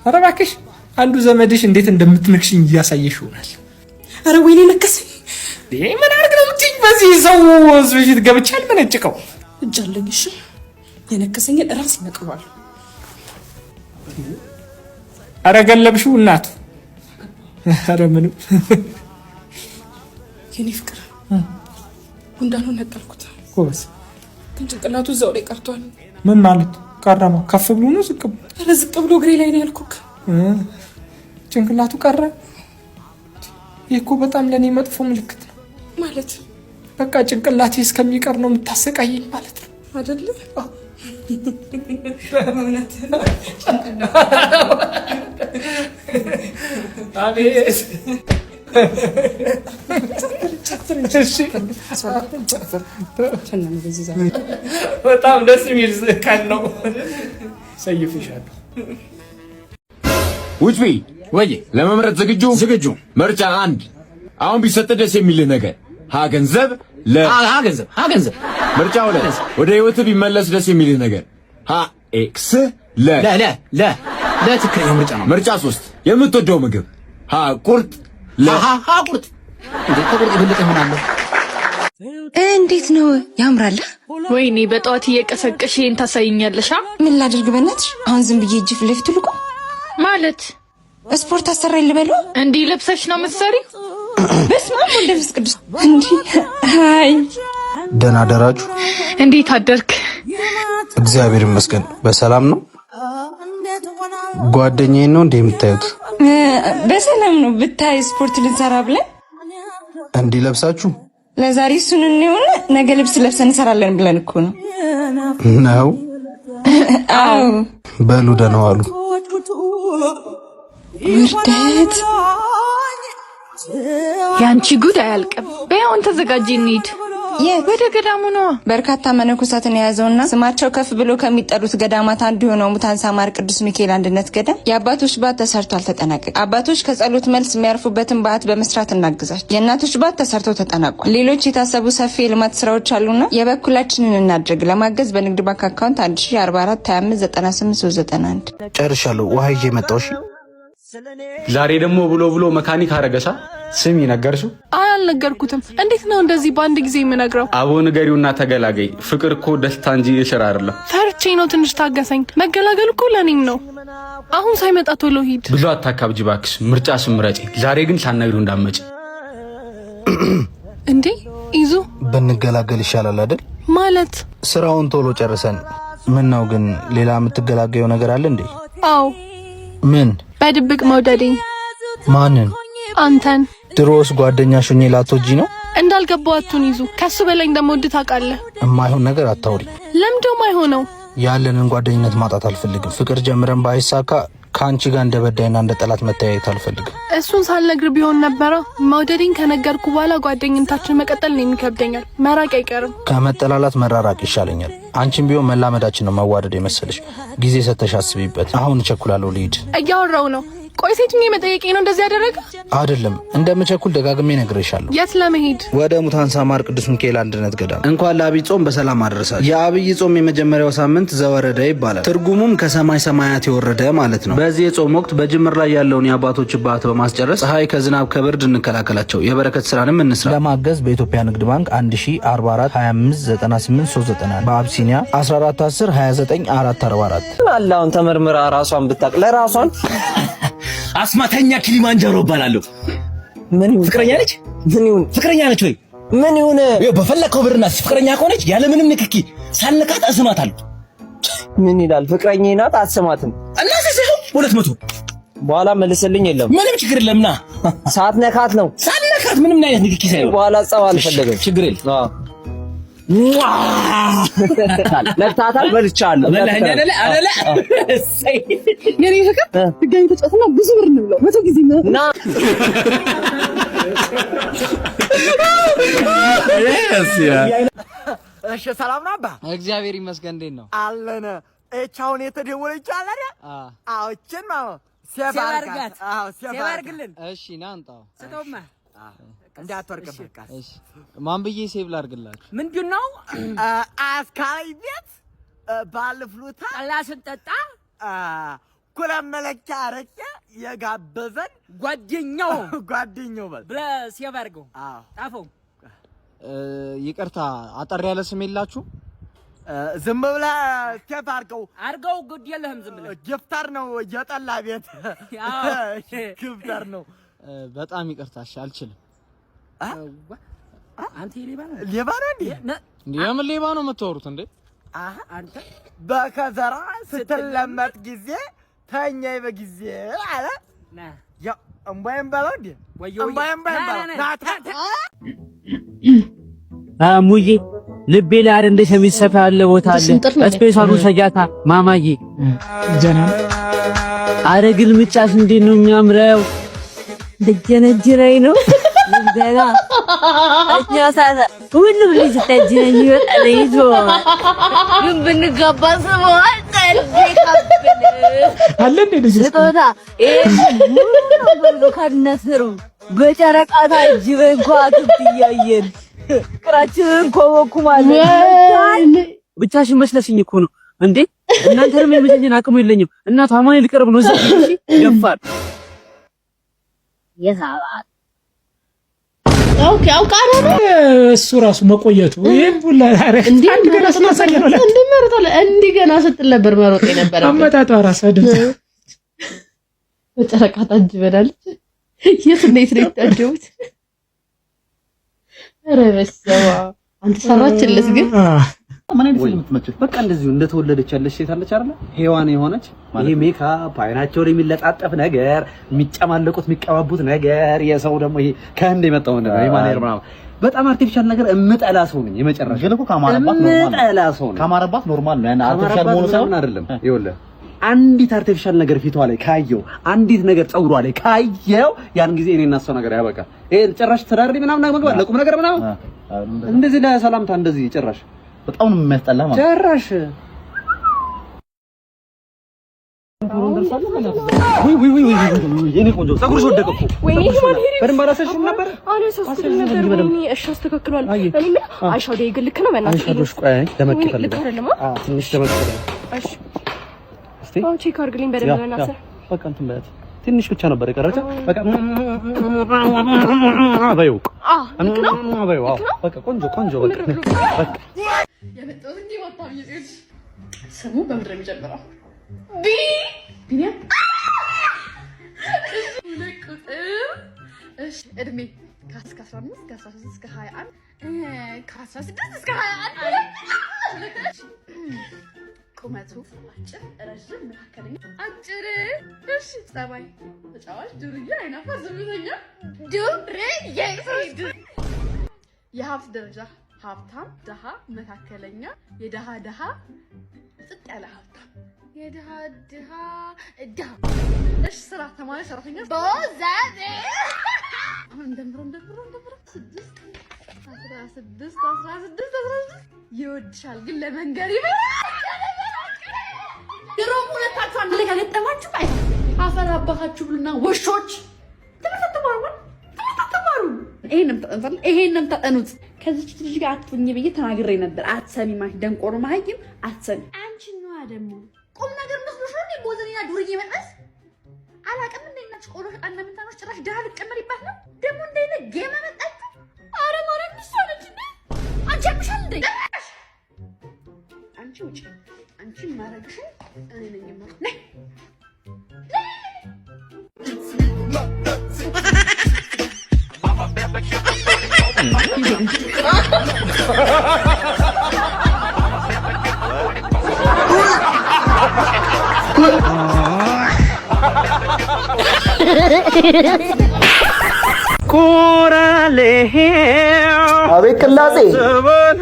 ኧረ እባክሽ አንዱ ዘመድሽ እንዴት እንደምትነክሽኝ እያሳየሽ ይሆናል። ኧረ ወይኔ ነከሰኝ። ምን አድርግ ነው የምትይኝ? በዚህ ሰው ፊት ገብቼ አልመነጭቀው። እጅ አለኝ። እሺ የነከሰኝን እራስ ይነቅሏል። ኧረ ገለብሽው እናቱ። ኧረ ምንም የኔ ፍቅር ጉንዳኑን ነቀልኩት። ጎበዝ። ግን ጭንቅላቱ እዛው ላይ ቀርቷል። ምን ማለት ቀረማ? ከፍ ብሎ ነው ዝቅ ብሎ? ኧረ ዝቅ ብሎ እግሬ ላይ ነው ያልኩክ። ጭንቅላቱ ቀረ። ይህ እኮ በጣም ለእኔ መጥፎ ምልክት ነው። ማለት በቃ ጭንቅላቴ እስከሚቀር ነው የምታሰቃየኝ ማለት ነው አይደለ? አቤት በጣም ደስ የሚል ቀን ነው። ሰይፍሻለሁ። ውጭ ወይ ለመምረጥ ዝግጁ? ምርጫ 1 አሁን ቢሰጥ ደስ የሚልህ ነገር ሀ ገንዘብ ገንዘብ። ምርጫ 2 ወደ ህይወት ቢመለስ ደስ የሚልህ ነገር ሀ ኤክስ ለ ትክክለኛው ምርጫ ነው። ምርጫ 3 የምትወደው ምግብ ሀ ቁርጥ ቁርጥ። ከቁርጥ የበለጠ ምን አለ? እንዴት ነው ያምራል? ወይኔ በጠዋት እየቀሰቀሽ ይሄን ታሳይኛለሽ? ምን ላድርግ በእናትሽ? አሁን ዝም ብዬ እጅ ፍለፊት ልቆ ማለት ስፖርት አሰራኝ ልበሉ? እንዲህ ለብሰሽ ነው የምትሰሪው? በስመ አብ ወወልድ ወመንፈስ ቅዱስ። አይ ደህና አደራችሁ? እንዴት አደርክ? እግዚአብሔር ይመስገን። በሰላም ነው? ጓደኛዬን ነው እንዴ የምታዩት? በሰላም ነው። ብታይ ስፖርት ልንሰራ ብለን እንዲህ ለብሳችሁ? ለዛሬ እሱን እንየውና ነገ ልብስ ለብሰን እንሰራለን ብለን እኮ ነው። ነው? አዎ። በሉ ደህና ዋሉ። ውርደት ያንቺ ጉድ አያልቅም። በያውን ተዘጋጂ እንሂድ። ወደ ገዳሙ ነው። በርካታ መነኮሳትን የያዘውና ስማቸው ከፍ ብሎ ከሚጠሩት ገዳማት አንዱ የሆነው ሙታንሳ ማር ቅዱስ ሚካኤል አንድነት ገዳም የአባቶች ባት ተሰርቶ አልተጠናቀቀም። አባቶች ከጸሎት መልስ የሚያርፉበትን ባት በመስራት እናግዛቸው። የእናቶች ባት ተሰርቶ ተጠናቋል። ሌሎች የታሰቡ ሰፊ የልማት ስራዎች አሉና የበኩላችንን እናድርግ። ለማገዝ በንግድ ባንክ አካውንት 1044259891 ጨርሻለሁ። ውሃ ይዤ መጣሁ። ዛሬ ደግሞ ብሎ መካኒክ አረገሳ። ስሚ ነገርሽው? አልነገርኩትም። እንዴት ነው እንደዚህ በአንድ ጊዜ የምነግረው? አቦ ንገሪውና ተገላገይ። ፍቅር እኮ ደስታ እንጂ የሽራ አይደለም። ፈርቼ ነው። ትንሽ ታገሰኝ። መገላገል እኮ ለኔም ነው። አሁን ሳይመጣ ቶሎ ሂድ። ብዙ አታካብጂ እባክሽ። ምርጫ ስምረጪ። ዛሬ ግን ሳናይሉ እንዳመጪ። እንዴ ይዙ ብንገላገል ይሻላል አይደል? ማለት ስራውን ቶሎ ጨርሰን። ምን ነው ግን ሌላ የምትገላገየው ነገር አለ እንዴ? አዎ። ምን? በድብቅ መውደዴን። ማንን? አንተን። ድሮስ ጓደኛሽ ሆኜ ላትወጂ ነው? እንዳልገባው አቱን ይዙ። ከሱ በላይ እንደምወድ ታውቃለህ። የማይሆን ነገር አታውሪ። ለምንድነው የማይሆነው? ያለንን ጓደኝነት ማጣት አልፈልግም። ፍቅር ጀምረን ባይሳካ ከአንቺ ጋር እንደ በዳይና እንደ ጠላት መተያየት አልፈልግም። እሱን ሳልነግር ቢሆን ነበረ። መውደዴን ከነገርኩ በኋላ ጓደኝነታችን መቀጠል ነው የሚከብደኛል። መራቅ አይቀርም። ከመጠላላት መራራቅ ይሻለኛል። አንቺም ቢሆን መላመዳችን ነው መዋደድ የመሰለሽ። ጊዜ ሰተሽ አስቢበት። አሁን እቸኩላለሁ፣ ልሂድ። እያወራው ነው። ቆይ ሴቱን የመጠየቄ ነው እንደዚህ ያደረገ? አይደለም፣ እንደምቸኩል ደጋግሜ ነግሬሻለሁ። የት ለመሄድ? ወደ ሙታንሳ ማር ቅዱስ ሚካኤል አንድነት ገዳም። እንኳን ለአብይ ጾም በሰላም አደረሳችሁ። የአብይ ጾም የመጀመሪያው ሳምንት ዘወረደ ይባላል። ትርጉሙም ከሰማይ ሰማያት የወረደ ማለት ነው። በዚህ የጾም ወቅት በጅምር ላይ ያለውን የአባቶች ባት በማስጨረስ ፀሐይ ከዝናብ ከብርድ እንከላከላቸው፣ የበረከት ስራንም እንስራ። ለማገዝ በኢትዮጵያ ንግድ ባንክ 1044259839፣ በአብሲኒያ 14102944 አላውን ተመርምራ ራሷን ብታቅ ለራሷን አስማተኛ ኪሊማንጃሮ እባላለሁ። ምን ይሁን ፍቅረኛ ነች? ምን ይሁን ፍቅረኛ ነች ወይ? ምን ይሁን በፈለከው ብርና ፍቅረኛ ከሆነች ያለ ምንም ንክኪ ሳልነካት አስማታለሁ። ምን ይላል? ፍቅረኛ ናት አስማትም እና ሲሰው 200 በኋላ መልስልኝ። የለም ምንም ችግር የለምና ሳትነካት ነው። ሳልነካት ምንም አይነት ንክኪ ሳይሆን በኋላ ጸባ አልፈለገም። ችግር የለም። ለታታል በልቻለሁ። ለለኛ አለለ የኔ ፍቅር ድጋሚ ተጫወትና ብዙ ብር እንብለው። 100 ጊዜ ነው ና እሺ ሰላም ነው አባ? እግዚአብሔር ይመስገን። እንዴት ነው አለነ? እቻውን የተደወለች አለ አይደል? አዎችን ማማ ሲያባርጋት አዎ ሲያባርግልን እሺ ናንጣ ስጠውማ እንዳትወርቅበት እሺ ማን ብዬ ሴቭ ላድርግላችሁ ምንድነው አስካይ ቤት ባልፍሉታ ላስጠጣ ኩራም መለኪያ አረቄ የጋበዘን ጓደኛው ብለ ሲያባርገው ጣፈው ይቅርታ አጠር ያለ ስም የላችሁ ዝም ብለ ስቴፕ አርገው ግድ የለህም ዝም ብለ ጊፍተር ነው የጠላ ቤት ጊፍተር ነው በጣም ይቅርታ እሺ አልችልም አንተ ሌባ ነው እንዴ የምን ሌባ ነው የምትወሩት እንዴ አንተ በከዘራ ስትለመጥ ጊዜ ተኛይ በጊዜ አለ ያ እምባይም ባለው እንዴ እምባይም ባለው ሙዬ ልቤ ላይ አይደል እንደ ሸሚዝ ሰፋ ያለ ቦታ አለ ስፔሻሉ ሰጃታ ማማዬ ጀና አረ ግልምጫሽ እንዴት ነው የሚያምረው ደጀነጅራይ ነው እንደና አኛሳታ ሁሉም ልጅ ተጀነጅ ይወጣል ይዞ ግን ብንጋባ ሰው አለ እንዴ ልጅ ስጦታ ነው ካነስሩ በጨረቃ ታጅበ እንኳን ትያየን ፍቅራችንን ኮበኩማለ ብቻሽን መስለሽኝ እኮ ነው እንዴ እናንተንም የመጀን አቅሙ የለኝም እናቷ ማን ሊቀርብ ነው እዚህ ይደፋል የሳባት ኦኬ አውቃለ እሱ ራሱ መቆየቱ ይሄን ሁላ አረክ አንድ ገና ስለሳየ ነው እንደመረጣለ እንዲ ገና ስትል ነበር መሮጥ የነበረ አመጣጣ ራስ አይደል በጨረቃ ታጅበናለች የት እንዴት ነው ታጀቡት ረበሰዋ አንተ ሰራችልስ ግን ምን አይነት ፊልም ትመጭ በቃ እንደዚሁ እንደተወለደች ያለች ሴት አለች አይደል ሄዋን የሆነች ይሄ ሜካፕ አይናቸው ላይ የሚለጣጠፍ ነገር የሚጨማለቁት የሚቀባቡት ነገር የሰው ደግሞ ይሄ ከህንድ የመጣው ነው የማኔር ምናምን በጣም አርቲፊሻል ነገር እምጠላ ሰው ነኝ የመጨረሻ ግን እኮ ካማረባት ኖርማል እምጠላ ሰው ነኝ ካማረባት ኖርማል ነው እና አርቲፊሻል መሆኑ ሳይሆን አይደለም ይኸውልህ አንዲት አርቲፊሻል ነገር ፊቷ ላይ ካየው አንዲት ነገር ጸጉሯ ላይ ካየው ያን ጊዜ እኔና እሷ ነገር ያበቃል ይሄ ጭራሽ ተዳሪ ምናምን መግባት ለቁም ነገር ምናምን እንደዚህ ለሰላምታ እንደዚህ ጭራሽ በጣም ነው የሚያስጠላ ማለት ጭራሽ ወይ የኔ ቆንጆ ጸጉርሽ ወደቀ እኮ በደንብ አላሰሽም ነበር አላሰሽም ነበር እኔ እሺ አስተካክሏል እኔ አይሻው ደይ ግልክ ነው በእናትሽ አይሻዶሽ ቆይ ደመቅ ይፈልጋል ትንሽ ደመቅ እሺ እስቲ አው ቼክ አድርግልኝ በደንብ በእናትህ በቃ እንትን በላት ትንሽ ብቻ ነበር የቀረችው በቃ ባዩ ባዩ በቃ ቆንጆ በቃ የመጣው እንዴ ወጣው ይዘሽ ስሙ በምድር የሚጀምረው ቢኒያ እሺ እድሜ ከ15 ከ16 እስከ 21 ከ16 እስከ 21 ቁመቱ አጭር ረጅም መካከለኛ አጭር እሺ ጸባይ ተጫዋች ዱርዬ አይናፋር ዝምተኛ ዱርዬ የሀብት ደረጃ ሀብታም ደሃ መካከለኛ የደሃ ጥጥ ያለ ሀብታም የደሃ እሺ ስራ ተማሪ ሰራተኛ ቦዛዜ አሁን እንደምሮ 16 ይወድሻል ግን ለመንገር ድሮም ሁለታችሁ አንድ ላይ ካገጠማችሁ አፈር አባታችሁ ብሉና ወሾች ተመጣጣማሩ ይሄንም ተጠኑት ከዚህ ልጅ ጋር አትሁኝ ብዬ ተናግሬ ነበር አትሰሚ ማለት ደንቆሮ ማይም አትሰሚ አንቺ ነው ደግሞ ቁም ነገር መስሎሽ ነው ቦዘኒና ዱርዬ መጣስ አላቀም እንደናች ቆሎ ጣና ምንታኖች ጭራሽ ዳህ ልቀመሪባት ነው ደግሞ እንደነ ጌማ መጣችሁ አረ ማረግ ይሻለች እንዴ አንቺ አምሻል እንዴ አንቺ ውጪ አንቺ ማረግሽ እኔ ነኝ ማለት ነይ ኮራሌ አቤት ቅላጼ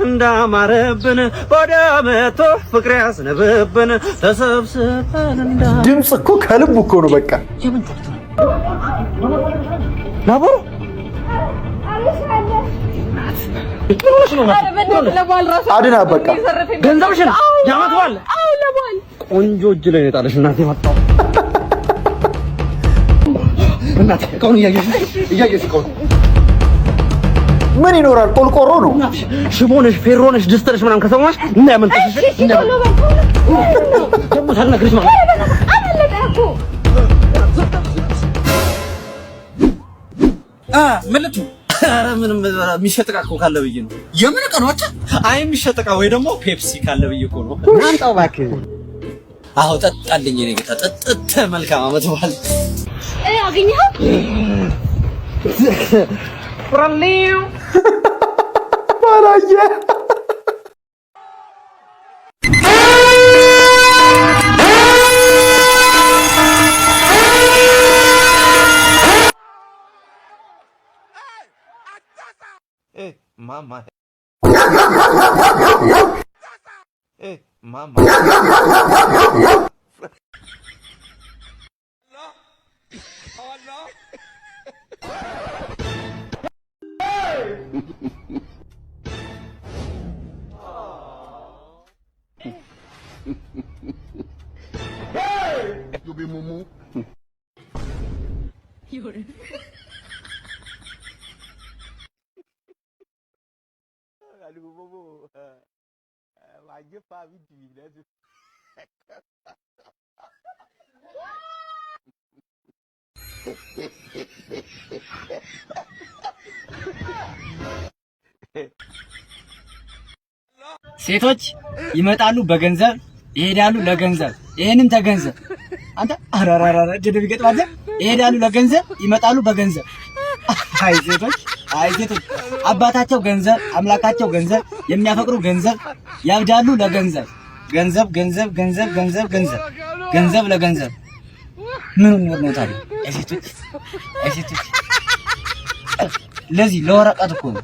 እንዳማረብን ወደ መቶ ፍቅር ያስነብብን ተሰብስበን እንዳ ድምጽ እኮ ከልብ እኮ ነው በቃ የምን ጮት ነው ናቦ አድና በቃ ገንዘብሽን ያመጣዋል ቆንጆ እጅ ላይ ነው የጣለሽ እናቴ መጣው በእናትህ እቃውን እያየሽ እቃውን ምን ይኖራል? ቆልቆሮ ነው። ሽቦ ነሽ፣ ፌሮ ነሽ፣ ድስት ነሽ ምናምን ከሰማሽ እንዳያመልጥሽ። ደግሞ ሳልነግርሽ ማለት ምልቱ ኧረ ምንም የሚሸጥ ዕቃ እኮ ካለ ብዬ ነው። የምን ዕቃ ነው? አይ የሚሸጥ ዕቃ ወይ ደግሞ ፔፕሲ ካለ ብዬ እኮ ነው። አምጣው እባክህ። አዎ ጠጣልኝ የኔ ጌታ ጠጥተ። መልካም ዓመት በዓል አገኘኸው? ፍራሊው ባላየ Mama. Hey, mama. You be mumu. You're Aduh, bobo. Wajib Pak Widi dah tu. ሴቶች ይመጣሉ በገንዘብ ይሄዳሉ ለገንዘብ። ይሄንን ተገንዘብ አንተ። አራራራ ጀደብ ይገጥማል። ይሄዳሉ ለገንዘብ ይመጣሉ በገንዘብ። አይ ሴቶች አባታቸው ገንዘብ፣ አምላካቸው ገንዘብ፣ የሚያፈቅሩ ገንዘብ፣ ያብዳሉ ለገንዘብ። ገንዘብ ገንዘብ ገንዘብ ገንዘብ ገንዘብ ገንዘብ ለገንዘብ ምን ነው ታዲያ? ሴቶች ለዚህ ለወረቀት እኮ ነው።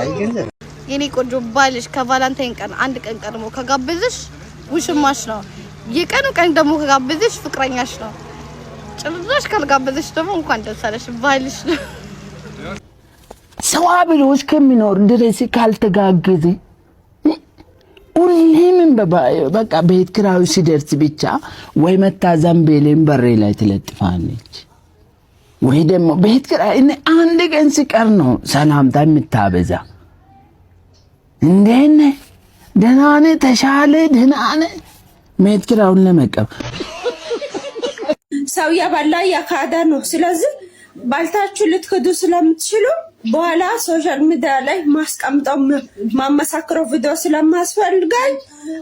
አይ ገንዘብ የኔ ቆንጆ ባልሽ ከቫላንታይን ቀን አንድ ቀን ቀድሞ ከጋበዝሽ ውሽማሽ ነው። የቀኑ ቀን ደግሞ ከጋበዝሽ ፍቅረኛሽ ነው። ጭራሽ ካልጋበዝሽ ደግሞ እንኳን ደስ አለሽ ባልሽ ነው። ሰው አብሮሽ ከሚኖር ድረስ ካልተጋገዘ ሁሌም በቃ ቤት ኪራዩ ሲደርስ ብቻ ወይ መታ ዘንቤልን በሬ ላይ ትለጥፋለች ወይ ደግሞ ቤት ኪራይ አንድ ቀን ሲቀር ነው ሰላምታ የምታበዛ። እንዴት ነህ? ደህና ነህ? ተሻለ? ደህና ነህ? ቤት ኪራዩን ለመቀበል ሰው ያባላ ያካዳ ነው። ስለዚህ ባልታችሁ ልትክዱ ስለምትችሉ በኋላ ሶሻል ሚዲያ ላይ ማስቀምጠው ማመሳከረው ቪዲዮ ስለማስፈልጋኝ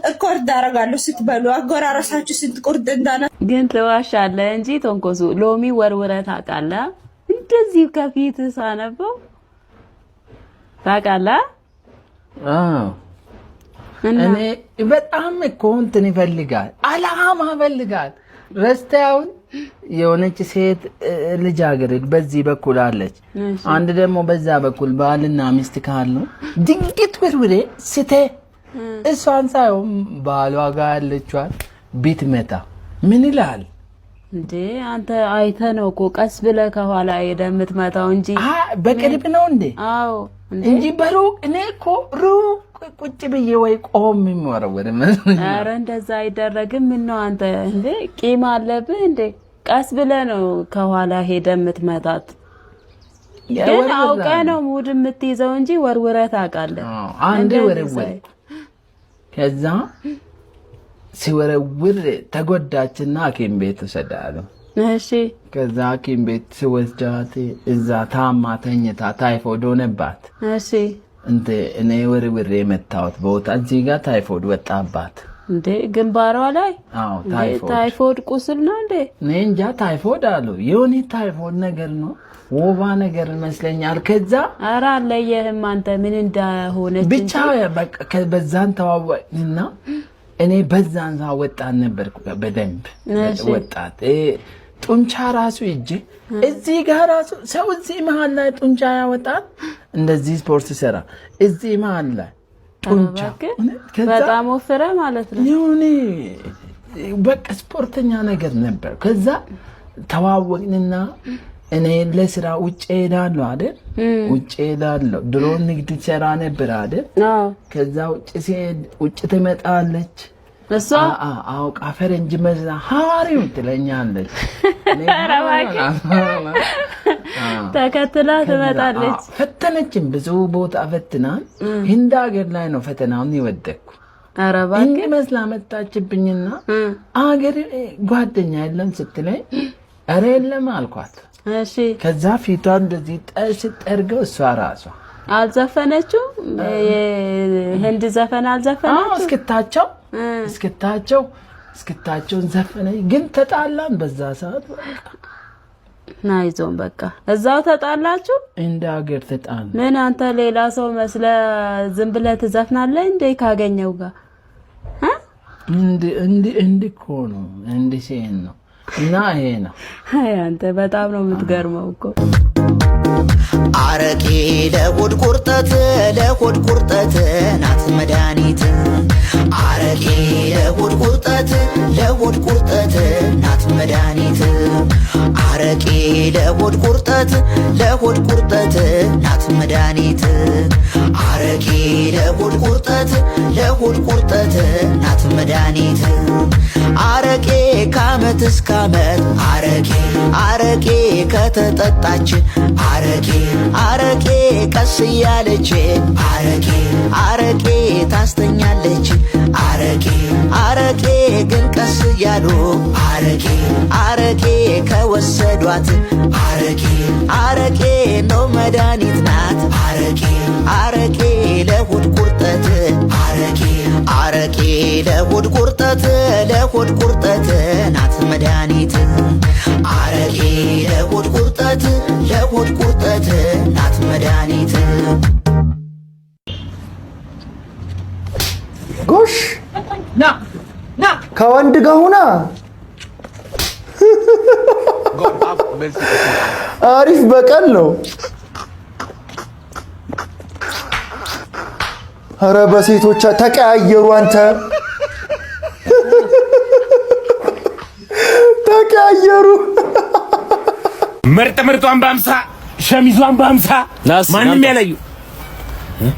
ሪኮርድ አደርጋለሁ። ስትበሉ አጎራረሳችሁ ስንት ቁርጥ እንዳና ግን ትዋሻለህ እንጂ ተንኮሱ ሎሚ ወርውረህ ታውቃለህ? እንደዚህ ከፊት ሳነበው ታውቃለህ? እኔ በጣም እኮ እንትን ይፈልጋል፣ አላማ ይፈልጋል። ረስታውን የሆነች ሴት ልጃገረድ በዚህ በኩል አለች፣ አንድ ደግሞ በዛ በኩል ባልና ሚስት ካሉ ድንገት ወርውሬ ስቴ እሷን ሳይሆን ባሏ ጋር ያለችዋን ቢትመታ ምን ይላል እንዴ? አንተ አይተህ ነው እኮ ቀስ ብለህ ከኋላ ሄደህ የምትመታው እንጂ በቅርብ ነው እንዴ? አዎ እንጂ በሩቅ እኔ እኮ ሩቅ ቁጭ ብዬ ወይ ቆም የሚወረወር መስሎኝ። ኧረ እንደዛ አይደረግም። ምን ነው አንተ እንዴ ቂም አለብህ እንዴ? ቀስ ብለህ ነው ከኋላ ሄደህ የምትመታት። ግን አውቀህ ነው ሙድ የምትይዘው እንጂ ወርውረህ ታውቃለህ? አንዴ ወረወረ። ከዛ ሲወረውር ተጎዳችና ሐኪም ቤት ወሰዳለሁ። እሺ ከዛ ሐኪም ቤት ሲወስዳት እዛ ታማ ተኝታ ታይፎይድ ሆነባት። እሺ እንዴ እኔ ወርውሬ መታወት ቦታ እዚህ ጋር ታይፎይድ ወጣባት። እንዴ ግንባሯ ላይ? አዎ ታይፎይድ ቁስል ነው እንዴ? እኔ እንጃ ታይፎይድ አለው የሆነ ታይፎይድ ነገር ነው ወባ ነገር ይመስለኛል። ከዛ ኧረ አለየህም አንተ ምን እንደሆነች ብቻ በቃ በዛን ተዋወቅንና እኔ በዛን ወጣት ነበርኩ በደንብ ወጣት ጡንቻ ራሱ እጅ እዚህ ጋር ራሱ ሰው እዚህ መሃል ላይ ጡንቻ ያወጣል። እንደዚህ ስፖርት ሰራ እዚህ መሃል ላይ ጡንቻ በጣም ወፈረ ማለት ነው። ይሁን በቃ ስፖርተኛ ነገር ነበር። ከዛ ተዋወቅንና እኔ ለስራ ውጭ ሄዳለሁ አይደል? ውጭ ሄዳለሁ። ድሮ ንግድ ሰራ ነበር አይደል? ከዛ ውጭ ሲሄድ ውጭ ትመጣለች። እሷ አውቃ ፈረንጅ መስላ ሐዋሪው ትለኛለች። ተከትላ ትመጣለች። ፈተነችም ብዙ ቦታ ፈትናን ህንድ ሀገር ላይ ነው ፈተናውን የወደኩ። እንዲህ መስላ መጣችብኝና አገር ጓደኛ የለም ስትለኝ ኧረ የለም አልኳት። እሺ ከዛ ፊቷን እንደዚህ ጠርገው እሷ ራሷ አልዘፈነችው ህንድ ዘፈን አልዘፈነችው እስክታቸውን ዘፈነች። ግን ተጣላን በዛ ሰዓት። ናይዞን በቃ እዛው ተጣላችሁ። እንደ ሀገር ተጣላ። ምን አንተ ሌላ ሰው መስለ ዝም ብለህ ትዘፍናለህ እንዴ ካገኘው ጋር? እንዲ እኮ ነው እንዲ ሲን ነው እና ይሄ ነው። አይ አንተ በጣም ነው የምትገርመው እኮ። አረቄ ለሆድ ቁርጠት ናት መድኃኒት። አረቄ ለሆድ ቁርጠት ናት መድኃኒት። አረቄ ለሆድ ቁርጠት ናት መድኃኒት። አረቄ ለሆድ ቁርጠት ናት መድኃኒት። አረቄ ከዓመት እስከ ዓመት አረቄ ከተጠጣች አረቄ ቀስ እያለች አረቄ ታስተኛለች። አረቄ ግን ቀስ እያሉ አረቄ ከወሰዷት አረቄ ነው መድኃኒት ናት። አረቄ ለሆድ ቁርጠት አረቄ ለሆድ ቁርጠት ናት መድኃኒት። አረቄ ለሆድ ቁርጠት ናት መድኃኒት። ጎሽ ከወንድ ጋር ሆና አሪፍ በቀል ነው። ኧረ በሴቶች ተቀያየሩ። አንተ ተቀያየሩ። ምርጧን በ50 ሸሚዟን በ50 ማንም ያላዩ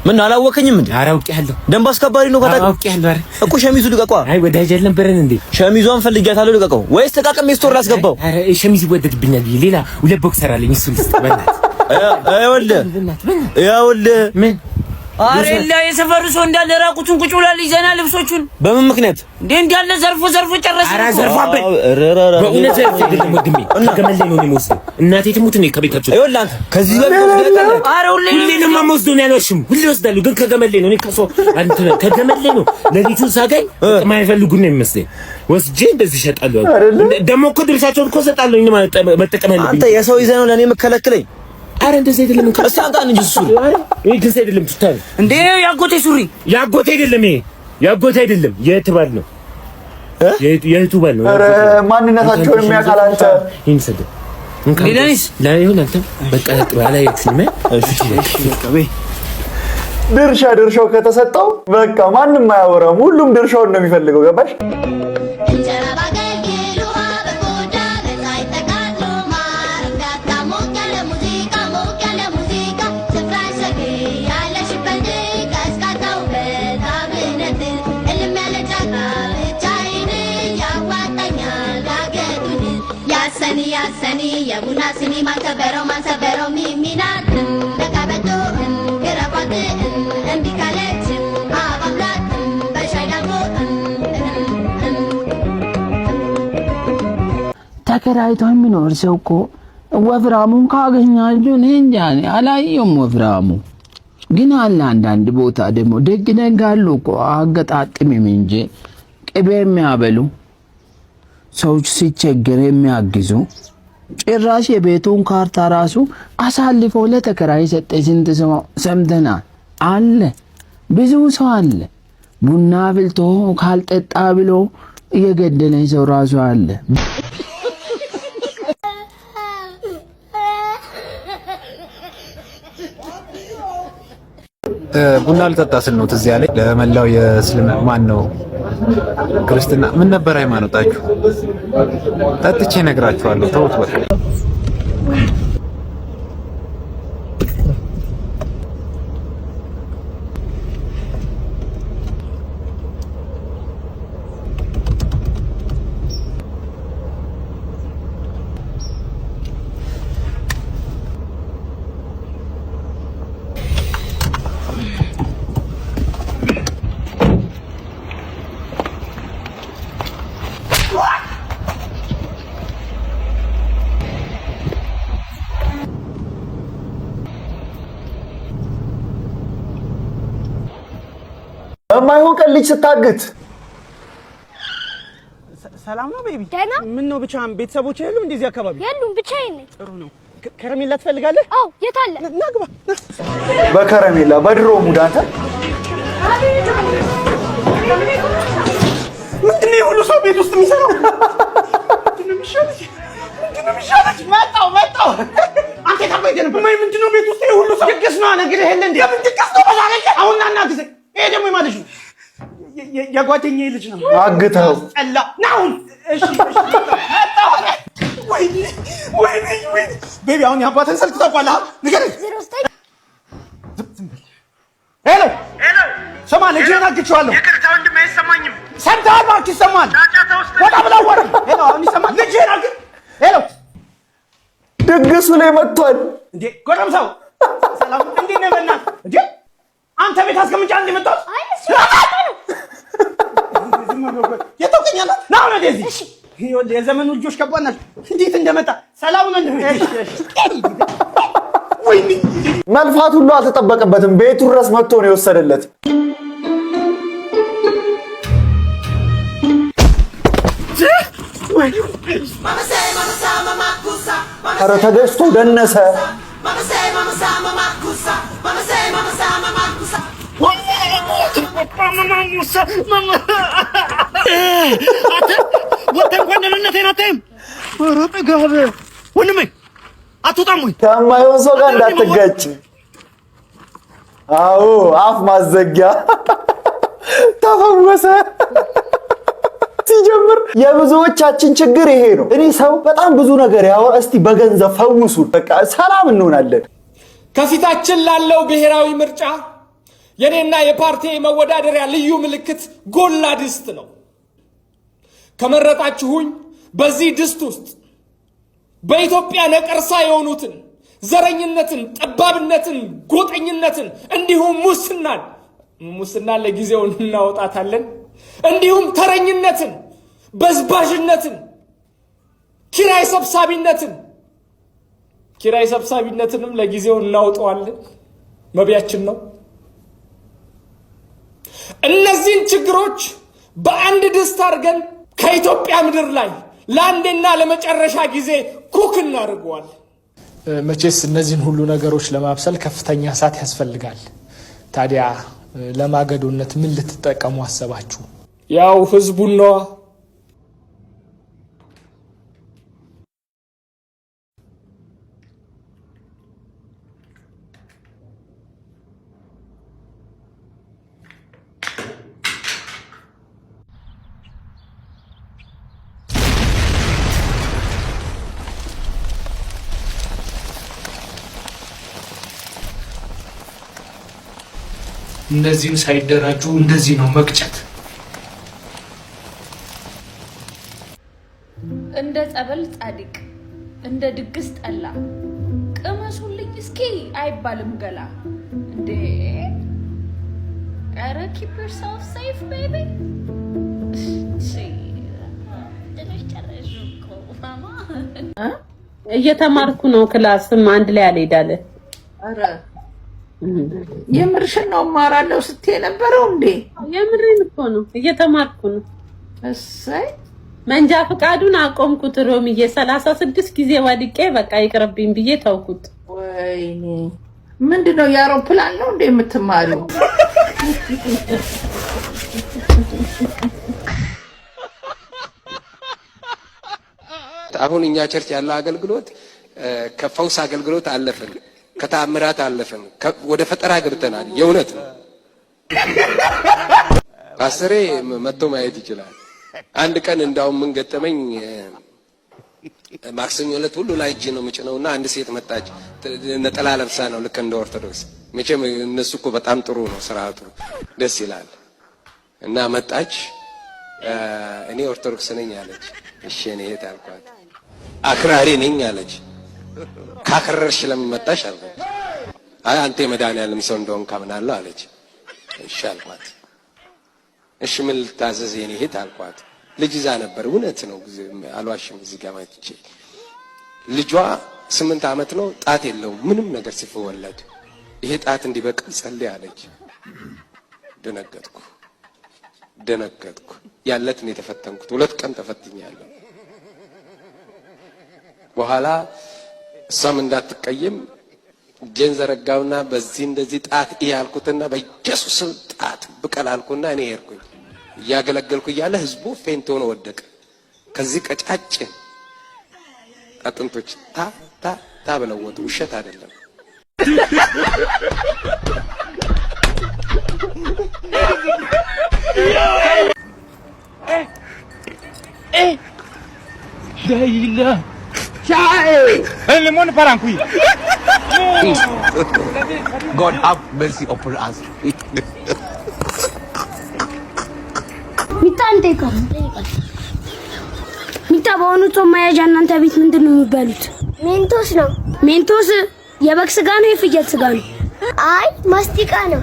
ምን አላወቀኝም እንዴ? ኧረ አውቄያለሁ። ደንብ አስከባሪ ነው ካታ አውቄያለሁ። ኧረ እኮ ሸሚዙ ልቀቀው። አይ ወዳጅ አልነበረን እንዴ? ሸሚዟን ፈልጊያታለሁ ልቀቀው። ወይስ ተቃቅሜ ስቶር ላስገባው? ኧረ ሸሚዝ ይወደድብኛል። ሌላ ሁለት ቦክሰር አለኝ እሱን ልስጥ በእናትህ። ይኸውልህ ምን አሬላ የሰፈሩ ሰው እንዳለ ራቁቱን ቁጭ ብሏል። ይዘና ልብሶቹን በምን ምክንያት እንዳለ ዘርፎ ጨረሰ። ኧረ ዘርፏብኝ በእውነት ዘርፎ አይደለም ወንድሜ። ከገመሌ ነው የምወስደው። እናቴ ትሙት ነው ከቤታቸው። ይኸውልህ አንተ ከዚህ በፊት ኧረ ሁሌ ነው የምወስደው ነው ያልሽም። ሁሌ እወስዳለሁ ግን ከገመሌ ነው። እኔ ከሰው አንተ ከገመሌ ነው ለሊቱን ሳገኝ የማይፈልጉ ነው የሚመስለኝ። ወስጄ እንደዚህ እሸጣለሁ። ደግሞ እኮ ድርሻቸውን እኮ እሰጣለሁ። መጠቀም ያለብኝ አንተ የሰው ይዘህ ነው ለእኔ የምከለክለኝ? አረ እንደዚህ አይደለም። እስኪ አንጣን እንጂ እሱ ይሄ እንደዚህ አይደለም። ትታይ እንዴ ያጎቴ ሱሪ ያጎቴ አይደለም። ይሄ ያጎቴ አይደለም። የእህት ባል ነው። የእህቱ ባል ነው። ኧረ ማንነታቸውን የሚያውቃል አንተ ይንሰደ ሌላስ ላይሆን አንተ በቃ ባላ የክሲመ ድርሻው ከተሰጠው በቃ ማንም አያወራም። ሁሉም ድርሻውን ነው የሚፈልገው። ገባሽ? ያሰኒ የቡና ስኒ ማንሰበረው ሚሚናት ለካበቶ ገረፋት እንዲካለች አባብላት በሻይ ዳቦ ተከራይቶ የሚኖር ሰው እኮ ወፍራሙን ካገኛችሁ እኔ እንጃ አላየሁም። ወፍራሙ ግን አለ አንዳንድ ቦታ ደግሞ ደግ አሉ እኮ አገጣጥምም እንጂ ቅቤ የሚያበሉ ሰዎች ሲቸገር የሚያግዙ ጭራሽ የቤቱን ካርታ ራሱ አሳልፎ ለተከራይ ሰጠ። ስንት ሰው ሰምተናል። አለ ብዙ ሰው አለ። ቡና አፍልቶ ካልጠጣ ብሎ እየገደለኝ ሰው ራሱ አለ። ቡና ልጠጣ ስል ነው ትዝ ያለኝ። ለመላው የእስልምና ማን ነው ክርስትና ምን ነበር ሃይማኖታችሁ? ጠጥቼ እነግራችኋለሁ። ተውት በቃ። በማይሆን ቀን ልጅ ስታግት ሰላም ነው ቤቢ? ደህና። ምን ነው ብቻህን? ቤተሰቦች የሉም እንደዚህ አካባቢ? የሉም፣ ብቻዬን ነኝ። ጥሩ ነው። ከረሜላ ትፈልጋለህ? አዎ፣ የት አለ? ና ግባ። በከረሜላ በድሮ ሙድ አንተ ምንድን ነው ሁሉ ሰው ቤት ውስጥ የሚሰራው? ምንድን ነው የሚሻለች? መጣሁ። አንተ ታቆይ ነበር። ምንድን ነው ቤት ውስጥ ሁሉ ሰው? ድግስ ነው ነግሬህ የለ እንዴ? ምን ድግስ ነው? በዛሬ አሁን ና እናግዘኝ። ይሄ ደግሞ የማለሽ ነው? የጓደኛዬ ልጅ ነው። አግተው ጠላ ና አሁን። እሺ መጣሁ። ወይኔ ቤቢ፣ አሁን የአባትህን ስልክ ታውቃለህ? ንገረኝ። ሄሎ፣ ስማ፣ ልጅህን አግቼዋለሁ። ይቅርታ ወንድሜ፣ አይሰማኝም። ሰምተሃል? እባክህ ይሰማል። ወጣ ብላ ወረ። ሄሎ፣ አሁን ይሰማል። ልጅህን ሄሎ፣ ድግሱ ላይ መጥቷል እንዴ? ጎረምሳው ሰላም፣ እንዴት ነህ? በእናትህ እንዴ አንተ ቤት አስቀምጫ እንዴ መጣሁ? አይ እሱ የተውከኛለህ። ና አሁን ወደዚህ። እሺ፣ ይኸውልህ የዘመኑ ልጆች ከባድ ናቸው። እንዴት እንደመጣ ሰላም ነው። ወይኔ መልፋት ሁሉ አልተጠበቀበትም። ቤቱ ድረስ መጥቶ ነው የወሰደለት። ኧረ ተገጭቶ ደነሰ። ከማይሆን ሰው ጋር እንዳትጋጭ። አዎ አፍ ማዘጊያ ተፈወሰ። ሲጀምር የብዙዎቻችን ችግር ይሄ ነው። እኔ ሰው በጣም ብዙ ነገር ያወራ፣ እስቲ በገንዘብ ፈውሱ፣ በቃ ሰላም እንሆናለን። ከፊታችን ላለው ብሔራዊ ምርጫ የኔና የፓርቲ መወዳደሪያ ልዩ ምልክት ጎላ ድስት ነው። ከመረጣችሁኝ በዚህ ድስት ውስጥ በኢትዮጵያ ነቀርሳ የሆኑትን ዘረኝነትን፣ ጠባብነትን፣ ጎጠኝነትን እንዲሁም ሙስናን ለጊዜው እናወጣታለን። እንዲሁም ተረኝነትን፣ በዝባዥነትን፣ ኪራይ ሰብሳቢነትንም ለጊዜው እናወጣዋለን። መብያችን ነው። እነዚህን ችግሮች በአንድ ድስት አድርገን ከኢትዮጵያ ምድር ላይ ለአንዴና ለመጨረሻ ጊዜ ኩክ እናደርገዋለን። መቼስ እነዚህን ሁሉ ነገሮች ለማብሰል ከፍተኛ እሳት ያስፈልጋል። ታዲያ ለማገዶነት ምን ልትጠቀሙ አሰባችሁ? ያው ህዝቡን ነዋ። እነዚህን ሳይደራጁ እንደዚህ ነው መቅጨት። እንደ ጸበል ጻድቅ፣ እንደ ድግስ ጠላ ቅመሱልኝ እስኪ አይባልም ገላ እንዴ! ኧረ keep yourself safe baby። እየተማርኩ ነው። ክላስም አንድ ላይ አልሄዳለ። አረ የምርሽን ነው እማራለሁ ስትይ ነበረው እንዴ? የምሬን እኮ ነው። እየተማርኩ ነው። እሰይ መንጃ ፈቃዱን አቆምኩት። ሮምዬ 36 ጊዜ ወድቄ በቃ ይቅርብኝ ብዬ ተውኩት። ወይኔ ምንድነው የአውሮፕላን ነው እንዴ የምትማሪው? አሁን እኛ ቸርች ያለው አገልግሎት ከፈውስ አገልግሎት አለፈን፣ ከተአምራት አለፈን፣ ወደ ፈጠራ ገብተናል። የእውነት ነው። ፓስተሬ መጥቶ ማየት ይችላል። አንድ ቀን እንዳውም ምን ገጠመኝ፣ ማክሰኞ ዕለት ሁሉ ላይ እጅ ነው የምጭነውና አንድ ሴት መጣች። ነጠላ ለብሳ ነው ልክ እንደ ኦርቶዶክስ። መቼም እነሱ እኮ በጣም ጥሩ ነው ስርዓቱ፣ ደስ ይላል። እና መጣች። እኔ ኦርቶዶክስ ነኝ አለች። እሺ እኔ የት አልኳት። አክራሪ ነኝ አለች። ካከረርሽ ለምን መጣሽ አልኳት። አይ አንተ የመድኃኒዓለም ሰው እንደሆንክ አምናለሁ አለች። እሺ አልኳት። እሺ ምን ልታዘዝ የኔ እህት አልኳት። ልጅ ይዛ ነበር። እውነት ነው አልዋሽም። እዚህ ጋር ማይትቼ ልጇ 8 ዓመት ነው፣ ጣት የለውም ምንም ነገር ሲወለድ። ይሄ ጣት እንዲበቅል ጸልይ አለች። ደነገጥኩ። ደነገጥኩ። ያለት ነው የተፈተንኩት። 2 ቀን ተፈትኛለሁ። በኋላ እሷም እንዳትቀየም እጄን ዘረጋውና በዚህ እንደዚህ ጣት ያልኩትና በኢየሱስ ጣት ብቀላልኩና እኔ ሄድኩኝ። እያገለገልኩ እያለ ህዝቡ ፌንት ሆኖ ወደቀ። ከዚህ ቀጫጭን አጥንቶች ታ ታ ታ ብለው ወጡ። ውሸት አይደለም። ዳይላ ቻይ ለሞን ፓራንኩ God have mercy upon us. ሚታ አንተ ይቀር ሚታ በሆኑ ጾም መያዣ እናንተ ቤት ምንድን ነው የሚበሉት? ሜንቶስ ነው። ሜንቶስ የበግ ስጋ ነው የፍየል ስጋ ነው? አይ ማስቲካ ነው።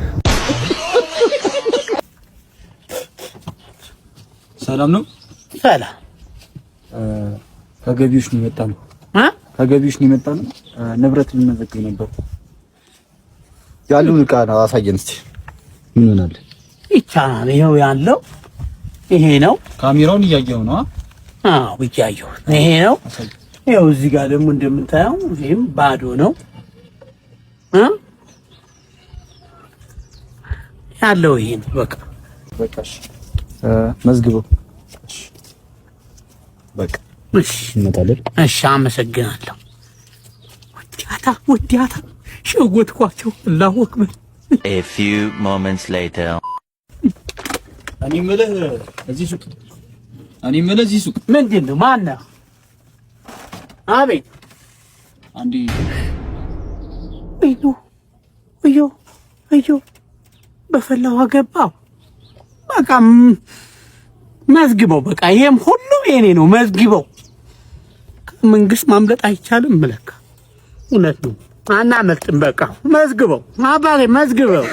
ሰላም ነው? ሰላም ከገቢዎች ነው የመጣነው። ከገቢዎች ነው የመጣነው። ንብረት ልንመዘግብ ነበር። ያሉን ዕቃ ነው አሳየን እስቲ። ምን ሆናል? ይቻላል። ይሄው ያለው ይሄ ነው። ካሜራውን እያየው ነው። አዎ እያየው ይሄ ነው። ይሄው እዚህ ጋር ደግሞ እንደምታየው ይሄም ባዶ ነው። ያለው ይሄ ነው። በቃ እሺ፣ መዝግበው። እሺ በቃ እሺ፣ እንመጣለን። እሺ፣ አመሰግናለሁ። ወዲያታ ሸወትኳቸው። አላሁ አክበር። A few moments later. እኔ የምልህ እዚህ ሱቅ ምንድን ነው? ማነው? አቤት። አንዴ እዮ በፈላው አገባው። በቃ መዝግበው። በቃ ይሄም ሁሉም የኔ ነው። መዝግበው። መንግስት ማምለጥ አይቻልም። መለካ እውነት ነው። አናመልጥም። በቃ መዝግበው። አባሬ መዝግበው።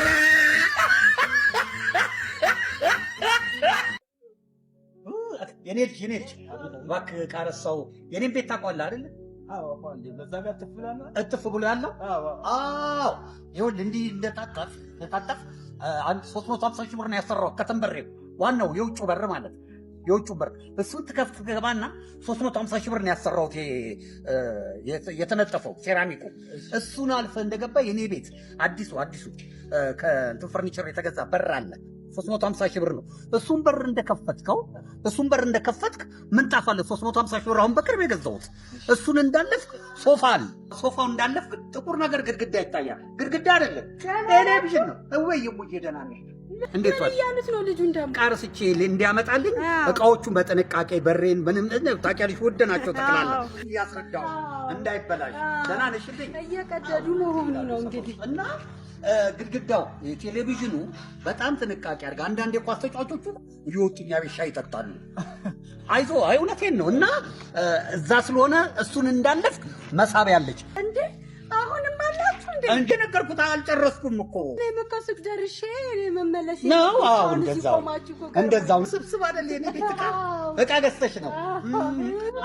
የኔ ልጅ እባክህ ቃረሳው የኔን ቤት ታውቀዋለህ አይደል? አዎ አቋንዴ በዛ ጋር እጥፍ ብሎ ያለው አዎ ይኸውልህ እንዲህ እንደታጠፍ አንድ 350 ሺህ ብር ነው ያሰራው ከተንበሬው ዋናው የውጭ በር ማለት የውጭ በር እሱን ትከፍት ገባና 350 ሺህ ብር ነው ያሰራው የተነጠፈው ሴራሚኩ እሱን አልፈህ እንደገባ የኔ ቤት አዲሱ ከእንትን ፈርኒቸር የተገዛ በር አለ 350 ሺህ ብር ነው። እሱን በር እንደከፈትክ ምንጣፍ አለ 350 ሺህ ብር አሁን በቅርብ የገዛሁት እሱን እንዳለፍክ ሶፋው እንዳለፍክ ጥቁር ነገር ግድግዳ ይታያል። ግድግዳ አይደለም ቴሌቪዥን ነው። እወይ የሙዬ ደህና ነኝ። እንዴት ዋል ያሉት ነው ልጁ ቃርስቼ እንዲያመጣልኝ እቃዎቹን በጥንቃቄ በሬን ምንም ታውቂያለሽ ውድ ናቸው ተክላላ ያስረዳው እንዳይበላሽ ደህና ነሽልኝ። እየቀደዱ መሆኑ ነው እንግዲህ እና ግድግዳው ቴሌቪዥኑ በጣም ጥንቃቄ አድርጋ አንዳንድ የኳስ ተጫዋቾቹ እየወጡ እኛ ቤት ሻይ ይጠጣሉ። አይዞ እውነቴን ነው። እና እዛ ስለሆነ እሱን እንዳለፍክ መሳቢያ አለች እንዴ አሁንም አላችሁ እንዴ? እንደነገርኩት አልጨረስኩም እኮ እኔ መካስክ ደርሼ እኔ መመለስ ነው። አዎ እንደዛው ስብስብ አይደል የኔ ቤት ዕቃ ገዝተሽ ነው።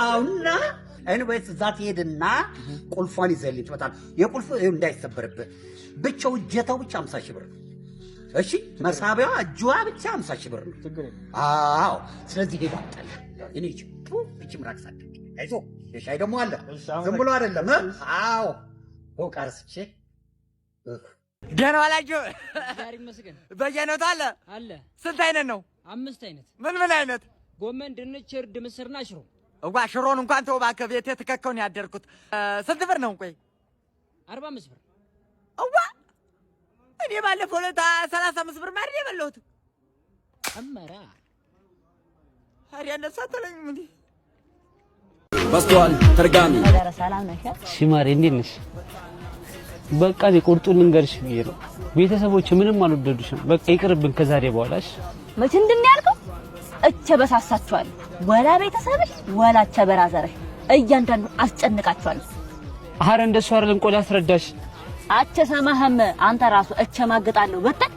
አሁንና ኤኒዌይስ እዛ ትሄድና ቁልፏን ይዘህልኝ ትመጣለህ። የቁልፍ እንዳይሰበርብህ ብቻው እጀታው ብቻ 50 ሺህ ብር ነው። እሺ መሳቢያዋ እጇ ብቻ 50 ሺህ ብር ነው። አዎ ስለዚህ ሄድ አጣለ እኔ እቺ ምራክሳ አይዞ የሻይ ደግሞ አለ ዝም ብሎ አይደለም። አዎ ወቃርስቼ ደህና ዋላችሁ። ዛሬ መስገን በየአይነቱ አለ። ስንት አይነት ነው? 5 አይነት። ምን አይነት? ጎመን፣ ድንች፣ እርድ፣ ምስርና ሽሮ። ሽሮን እንኳን ተው እባክህ፣ ቤቴ ተከከውን ያደርኩት። ስንት ብር ነው? ቆይ 45 ብር። እኔ ባለፈው ዕለት 35 ብር ማር የበላሁት። አመራ አሪያ ነሳተለኝ ምን በስተዋል ተርጋሚ ሰላም ነሽ? ሽማሬ እንዴት ነሽ? በቃ ቁርጡን ልንገርሽ ብዬ ነው። ቤተሰቦች ምንም አልወደዱሽም። በቃ ይቅርብን ከዛሬ በኋላሽ። መቼ እንደሚያልቀው እቸበሳሳችኋል። ወላ ቤተሰብሽ ወላ ቸበራዘርሽ እያንዳንዱ አስጨንቃችኋል። አረ እንደሱ አይደለም። ቆይ አስረዳሽ። አቸሰማህም አንተ ራሱ እቸማግጣለሁ በተን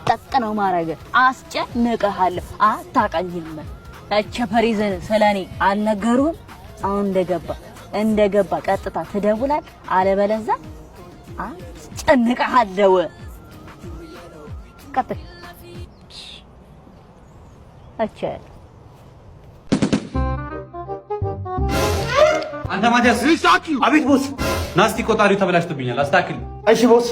ጠቅ ነው ማረግ አስጨንቀሃለሁ። አታቀኝም እቸፈሪዘን ስለኔ አልነገሩም። አሁን እንደገባ ቀጥታ ትደውላል። አለበለዛ አስጨንቀሃለሁ። ቀጥል አይቻል አንተ ማቲያስ አቤት ቦስ ናስቲ ቆጣሪው ተበላሽቶብኛል አስተካክል እሺ ቦስ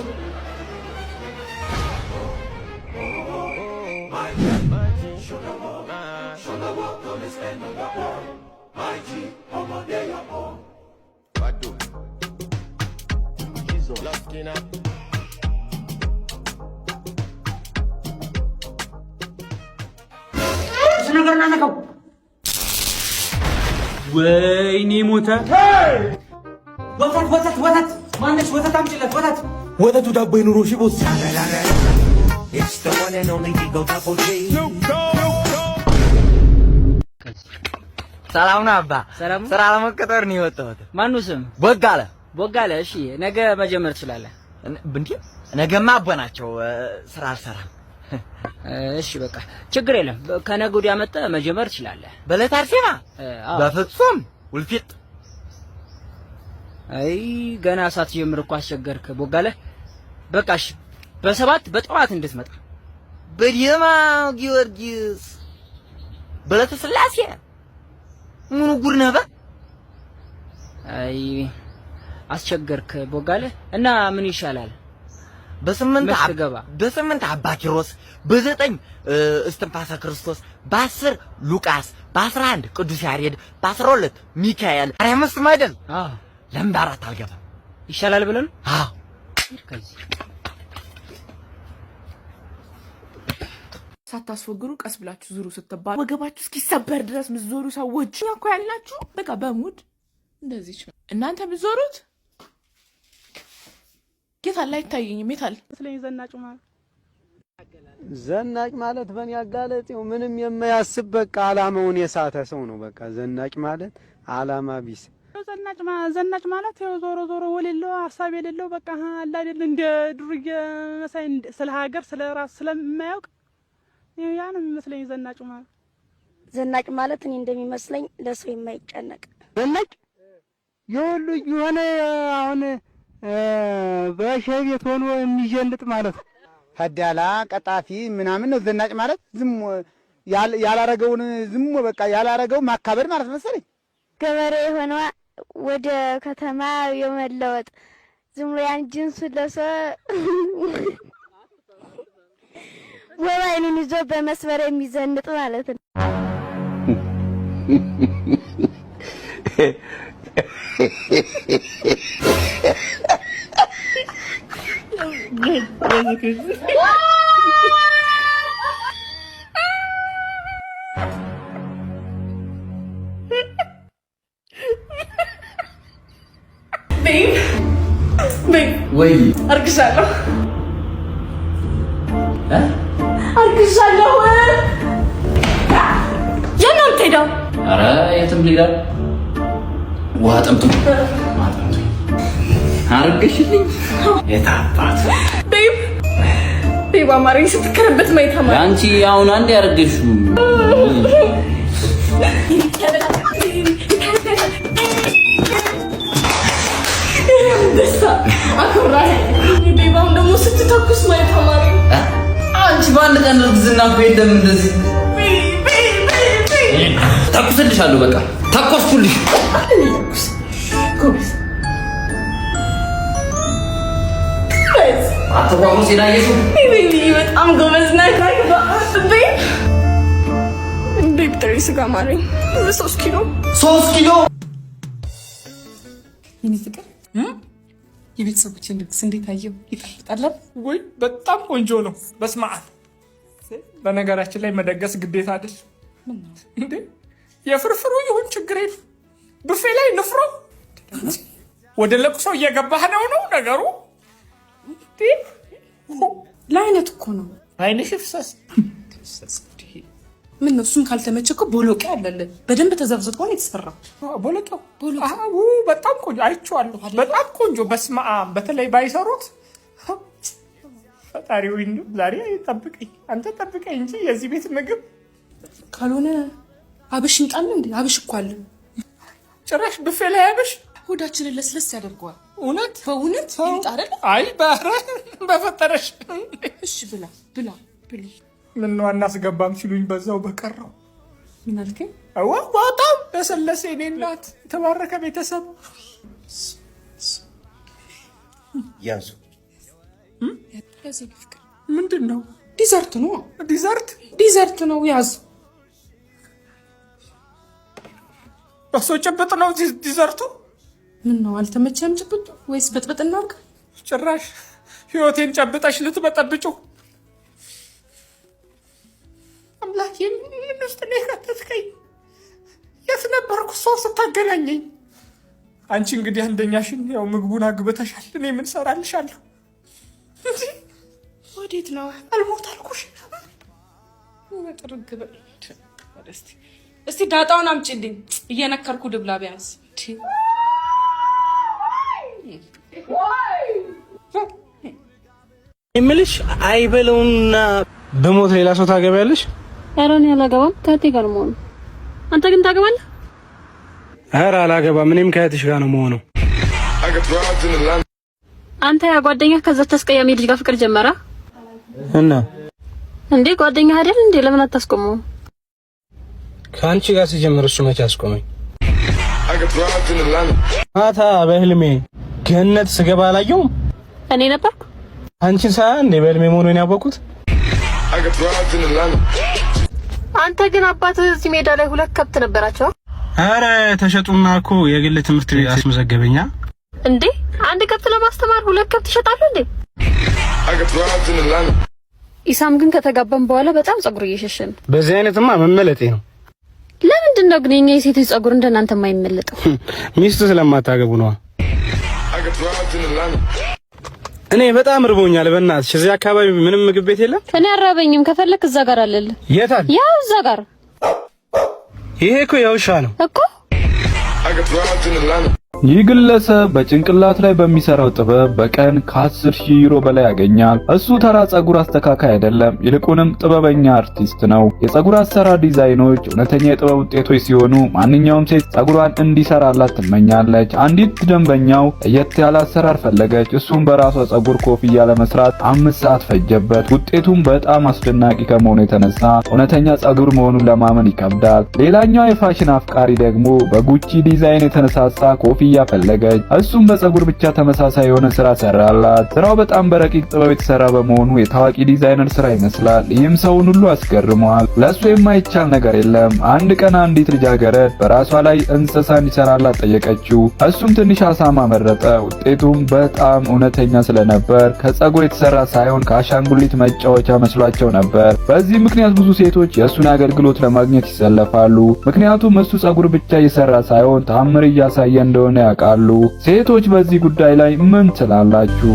ወይኔ ሞተ ወተት ማነሽ ወተት አምጪለት ወተቱ ዳቦ ይኑሮ እሺ ቦስ ሰላም ነው አባ ስራ ለመቀጠር ነው የወጣሁት ማነው ስም ቦጋለ እሺ ነገ መጀመር ትችላለህ እንዴ ነገማ አቦናቸው ስራ አልሰራም እሺ በቃ ችግር የለም ከነገ ወዲያ መጥተህ መጀመር ትችላለህ በዕለተ አርሴማ በፍጹም ውልፊት አይ ገና ሳትጀምር እኮ አስቸገርክ ቦጋለ በቃ እሺ በሰባት በጠዋት እንድትመጣ በዲማ ጊዮርጊስ በዕለተ ስላሴ ምን ጉድ ነበር አይ አስቸገርክ ቦጋለ እና ምን ይሻላል በስምንት አባ ኪሮስ በዘጠኝ እስትንፋሰ ክርስቶስ በ10 ሉቃስ በ11 ቅዱስ ያሬድ በ12 ሚካኤል አርያምስ ማይደል ለምን በአራት አልገባም ይሻላል ብለን ሳታስወግሩ ቀስ ብላችሁ ዙሩ ስትባሉ ወገባችሁ እስኪሰበር ድረስ ምትዞሩ ሰዎች እኮ ያላችሁ በቃ በሙድ እንደዚህ ነው እናንተ ብትዞሩት ጌታላ አይታየኝም የታል ስለኝ ዘናጭ ማለት በእኔ አጋለጤው ምንም የማያስብ በቃ አላማውን የሳተ ሰው ነው በቃ ዘናጭ ማለት አላማ ቢስ ዘናጭ ማለት ያው ዞሮ ወሌለው ሐሳብ የሌለው በቃ አላ አይደል እንደ ዱርዬ መሳይ ስለ ሀገር ስለ ራስ ስለማያውቅ ያ ነው የሚመስለኝ ዘናጭ ማለት እኔ እንደሚመስለኝ ለሰው የማይጨነቅ ዘናጭ የሁሉ የሆነ አሁን በሸቤት ሆኖ የሚጀልጥ ማለት ፈዳላ ቀጣፊ ምናምን ነው ዘናጭ ማለት ዝም ያላረገውን ዝም በቃ ያላረገው ማካበድ ማለት መሰለኝ ገበሬ ሆኖ ወደ ከተማ የመለወጥ ዝም ብሎ ያን ጅንስ ለሰ ወባይኑን ይዞ በመስመር የሚዘንጥ ማለት ነው ወይ አርግሻለሁ የናም ተዳው አረ የትም ሊዳ ውሃ ጠምቶ አርግሽልኝ የታባት ቤብ አማረኝ ስትከረበት ማይታ ማለት አንቺ አሁን አንድ ያርግሽው ደስታ አክብራይ ቤብ አሁን ደግሞ ስትተኩስ ማይታ ማለት አንቺ ባንድ ቀን እርግዝና እኮ የለም እንደዚህ ተኩስልሻለሁ በቃ ተኮስኩልሽ ኮብስ አትዋቁ ሲናየሱ በጣም ጎበዝ ነህ ቤብ ጥሬ ስጋ ማረኝ 3 ኪሎ የኔ ፍቅር የቤተሰቦችን ድግስ እንዴት አየው? ይጣፍጣል ወይ? በጣም ቆንጆ ነው። በስመ አብ። በነገራችን ላይ መደገስ ግዴታ አይደል እንዴ? የፍርፍሩ ይሁን ችግር የለም። ብፌ ላይ ንፍሮ ወደ ለቅሶ እየገባህ ነው ነገሩ። ለአይነት እኮ ነው። አይንሽ ፍሰስ ምን ነው? እሱን ካልተመቸከው ቦሎቄ አለልን በደንብ ተዘብዝቶ ነው የተሰራው። ቦሎቄው በጣም ቆንጆ አይቼዋለሁ። በጣም ቆንጆ በስመ አብ። በተለይ ባይሰሩት ፈጣሪው እንዴ ዛሬ ጠብቀኝ፣ አንተ ጠብቀኝ እንጂ የዚህ ቤት ምግብ ካልሆነ አብሽ እንጣል እንዴ? አብሽ እኮ አለ። ጭራሽ ብፌ ላይ አብሽ ሆዳችንን ለስለስ ያደርገዋል። እውነት በእውነት ይጣ አይደል? አይ በፈጠረሽ። እሺ ብላ ምን ነው አናስገባም ሲሉኝ በዛው በቀረው። ምን አልከኝ? በጣም ለሰለሰ የኔ እናት የተባረከ ቤተሰብ ያዙ። ምንድን ነው? ዲዘርት ነው። ዲዘርት ነው። ያዝ። በሶ ጭብጥ ነው ዲዘርቱ። ምን ነው አልተመቸም ጭብጡ? ወይስ በጥብጥ እናርግ? ጭራሽ ህይወቴን ጨብጠሽ ልትበጠብጩ። አምላኬ ምን ውስጥ ነው የከተትከኝ? የት ነበርኩ ሰው ስታገናኘኝ? አንቺ እንግዲህ አንደኛሽን ያው ምግቡን አግብተሻል። እኔ ምን ሰራልሻለሁ? ወዴት ነው? አልሞት አልኩሽ። ወጥርግ በል። እስቲ ዳጣውን አምጪልኝ። እየነከርኩ ድብላ ቢያንስ። እምልሽ አይበለውና በሞት ሌላ ሰው ታገቢያለሽ? ኧረ እኔ አላገባም። ከእህቴ ጋር ነው የምሆነው። አንተ ግን ታገባለህ? ኧረ አላገባም። እኔም ከእህትሽ ጋር ነው የምሆነው። አንተ ያ ጓደኛህ ከዛች አስቀያሚ ልጅ ጋር ፍቅር ጀመራ እና እንዴ? ጓደኛህ አይደል እንዴ? ለምን አታስቆመው? ከአንቺ ጋር ሲጀምር እሱ መቼ አስቆመኝ? ማታ በህልሜ ገነት ስገባ አላየሁም። እኔ ነበርኩ አንቺን ሳያ እንዴ በህልሜ መሆኑን ያወቅሁት። አንተ ግን አባትህ እዚህ ሜዳ ላይ 2 ከብት ነበራቸው። አረ ተሸጡና እኮ የግል ትምህርት ቤት አስመዘገበኛ። እንዴ አንድ ከብት ለማስተማር 2 ከብት ይሸጣሉ እንዴ? ኢሳም ግን ከተጋባን በኋላ በጣም ጸጉር እየሸሸን። በዚህ አይነትማ መመለጤ ነው። ለምንድን ነው ግን የኛ የሴቶች ጸጉር እንደናንተ የማይመለጠው? ሚስቱ ስለማታገቡ ነው። እኔ በጣም ርቦኛል። በእናትሽ እዚህ አካባቢ ምንም ምግብ ቤት የለም? እኔ አራበኝም። ከፈለክ እዛ ጋር አለልህ። የት አለ? ያው እዛ ጋር። ይሄ እኮ የውሻ ነው እኮ። ይህ ግለሰብ በጭንቅላት ላይ በሚሰራው ጥበብ በቀን ከ10,000 ዩሮ በላይ ያገኛል። እሱ ተራ ጸጉር አስተካካይ አይደለም፣ ይልቁንም ጥበበኛ አርቲስት ነው። የጸጉር አሰራር ዲዛይኖች እውነተኛ የጥበብ ውጤቶች ሲሆኑ ማንኛውም ሴት ጸጉሯን እንዲሰራላት ትመኛለች። አንዲት ደንበኛው ለየት ያለ አሰራር ፈለገች። እሱም በራሷ ጸጉር ኮፍያ ለመስራት 5 ሰዓት ፈጀበት። ውጤቱም በጣም አስደናቂ ከመሆኑ የተነሳ እውነተኛ ጸጉር መሆኑን ለማመን ይከብዳል። ሌላኛው የፋሽን አፍቃሪ ደግሞ በጉቺ ዲዛይን የተነሳሳ ኮፍያ ፈለገች። እሱም በጸጉር ብቻ ተመሳሳይ የሆነ ስራ ሰራላት። ስራው በጣም በረቂቅ ጥበብ የተሰራ በመሆኑ የታዋቂ ዲዛይነር ስራ ይመስላል። ይህም ሰውን ሁሉ አስገርሟል። ለሱ የማይቻል ነገር የለም። አንድ ቀን አንዲት ልጃገረድ በራሷ ላይ እንስሳ እንዲሰራላት ጠየቀችው። እሱም ትንሽ አሳማ መረጠ። ውጤቱም በጣም እውነተኛ ስለነበር ከጸጉር የተሰራ ሳይሆን ከአሻንጉሊት መጫወቻ መስሏቸው ነበር። በዚህ ምክንያት ብዙ ሴቶች የእሱን አገልግሎት ለማግኘት ይሰለፋሉ። ምክንያቱም እሱ ጸጉር ብቻ እየሰራ ሳይሆን ታምር እያሳየ እንደሆነ ያውቃሉ። ሴቶች በዚህ ጉዳይ ላይ ምን ትላላችሁ?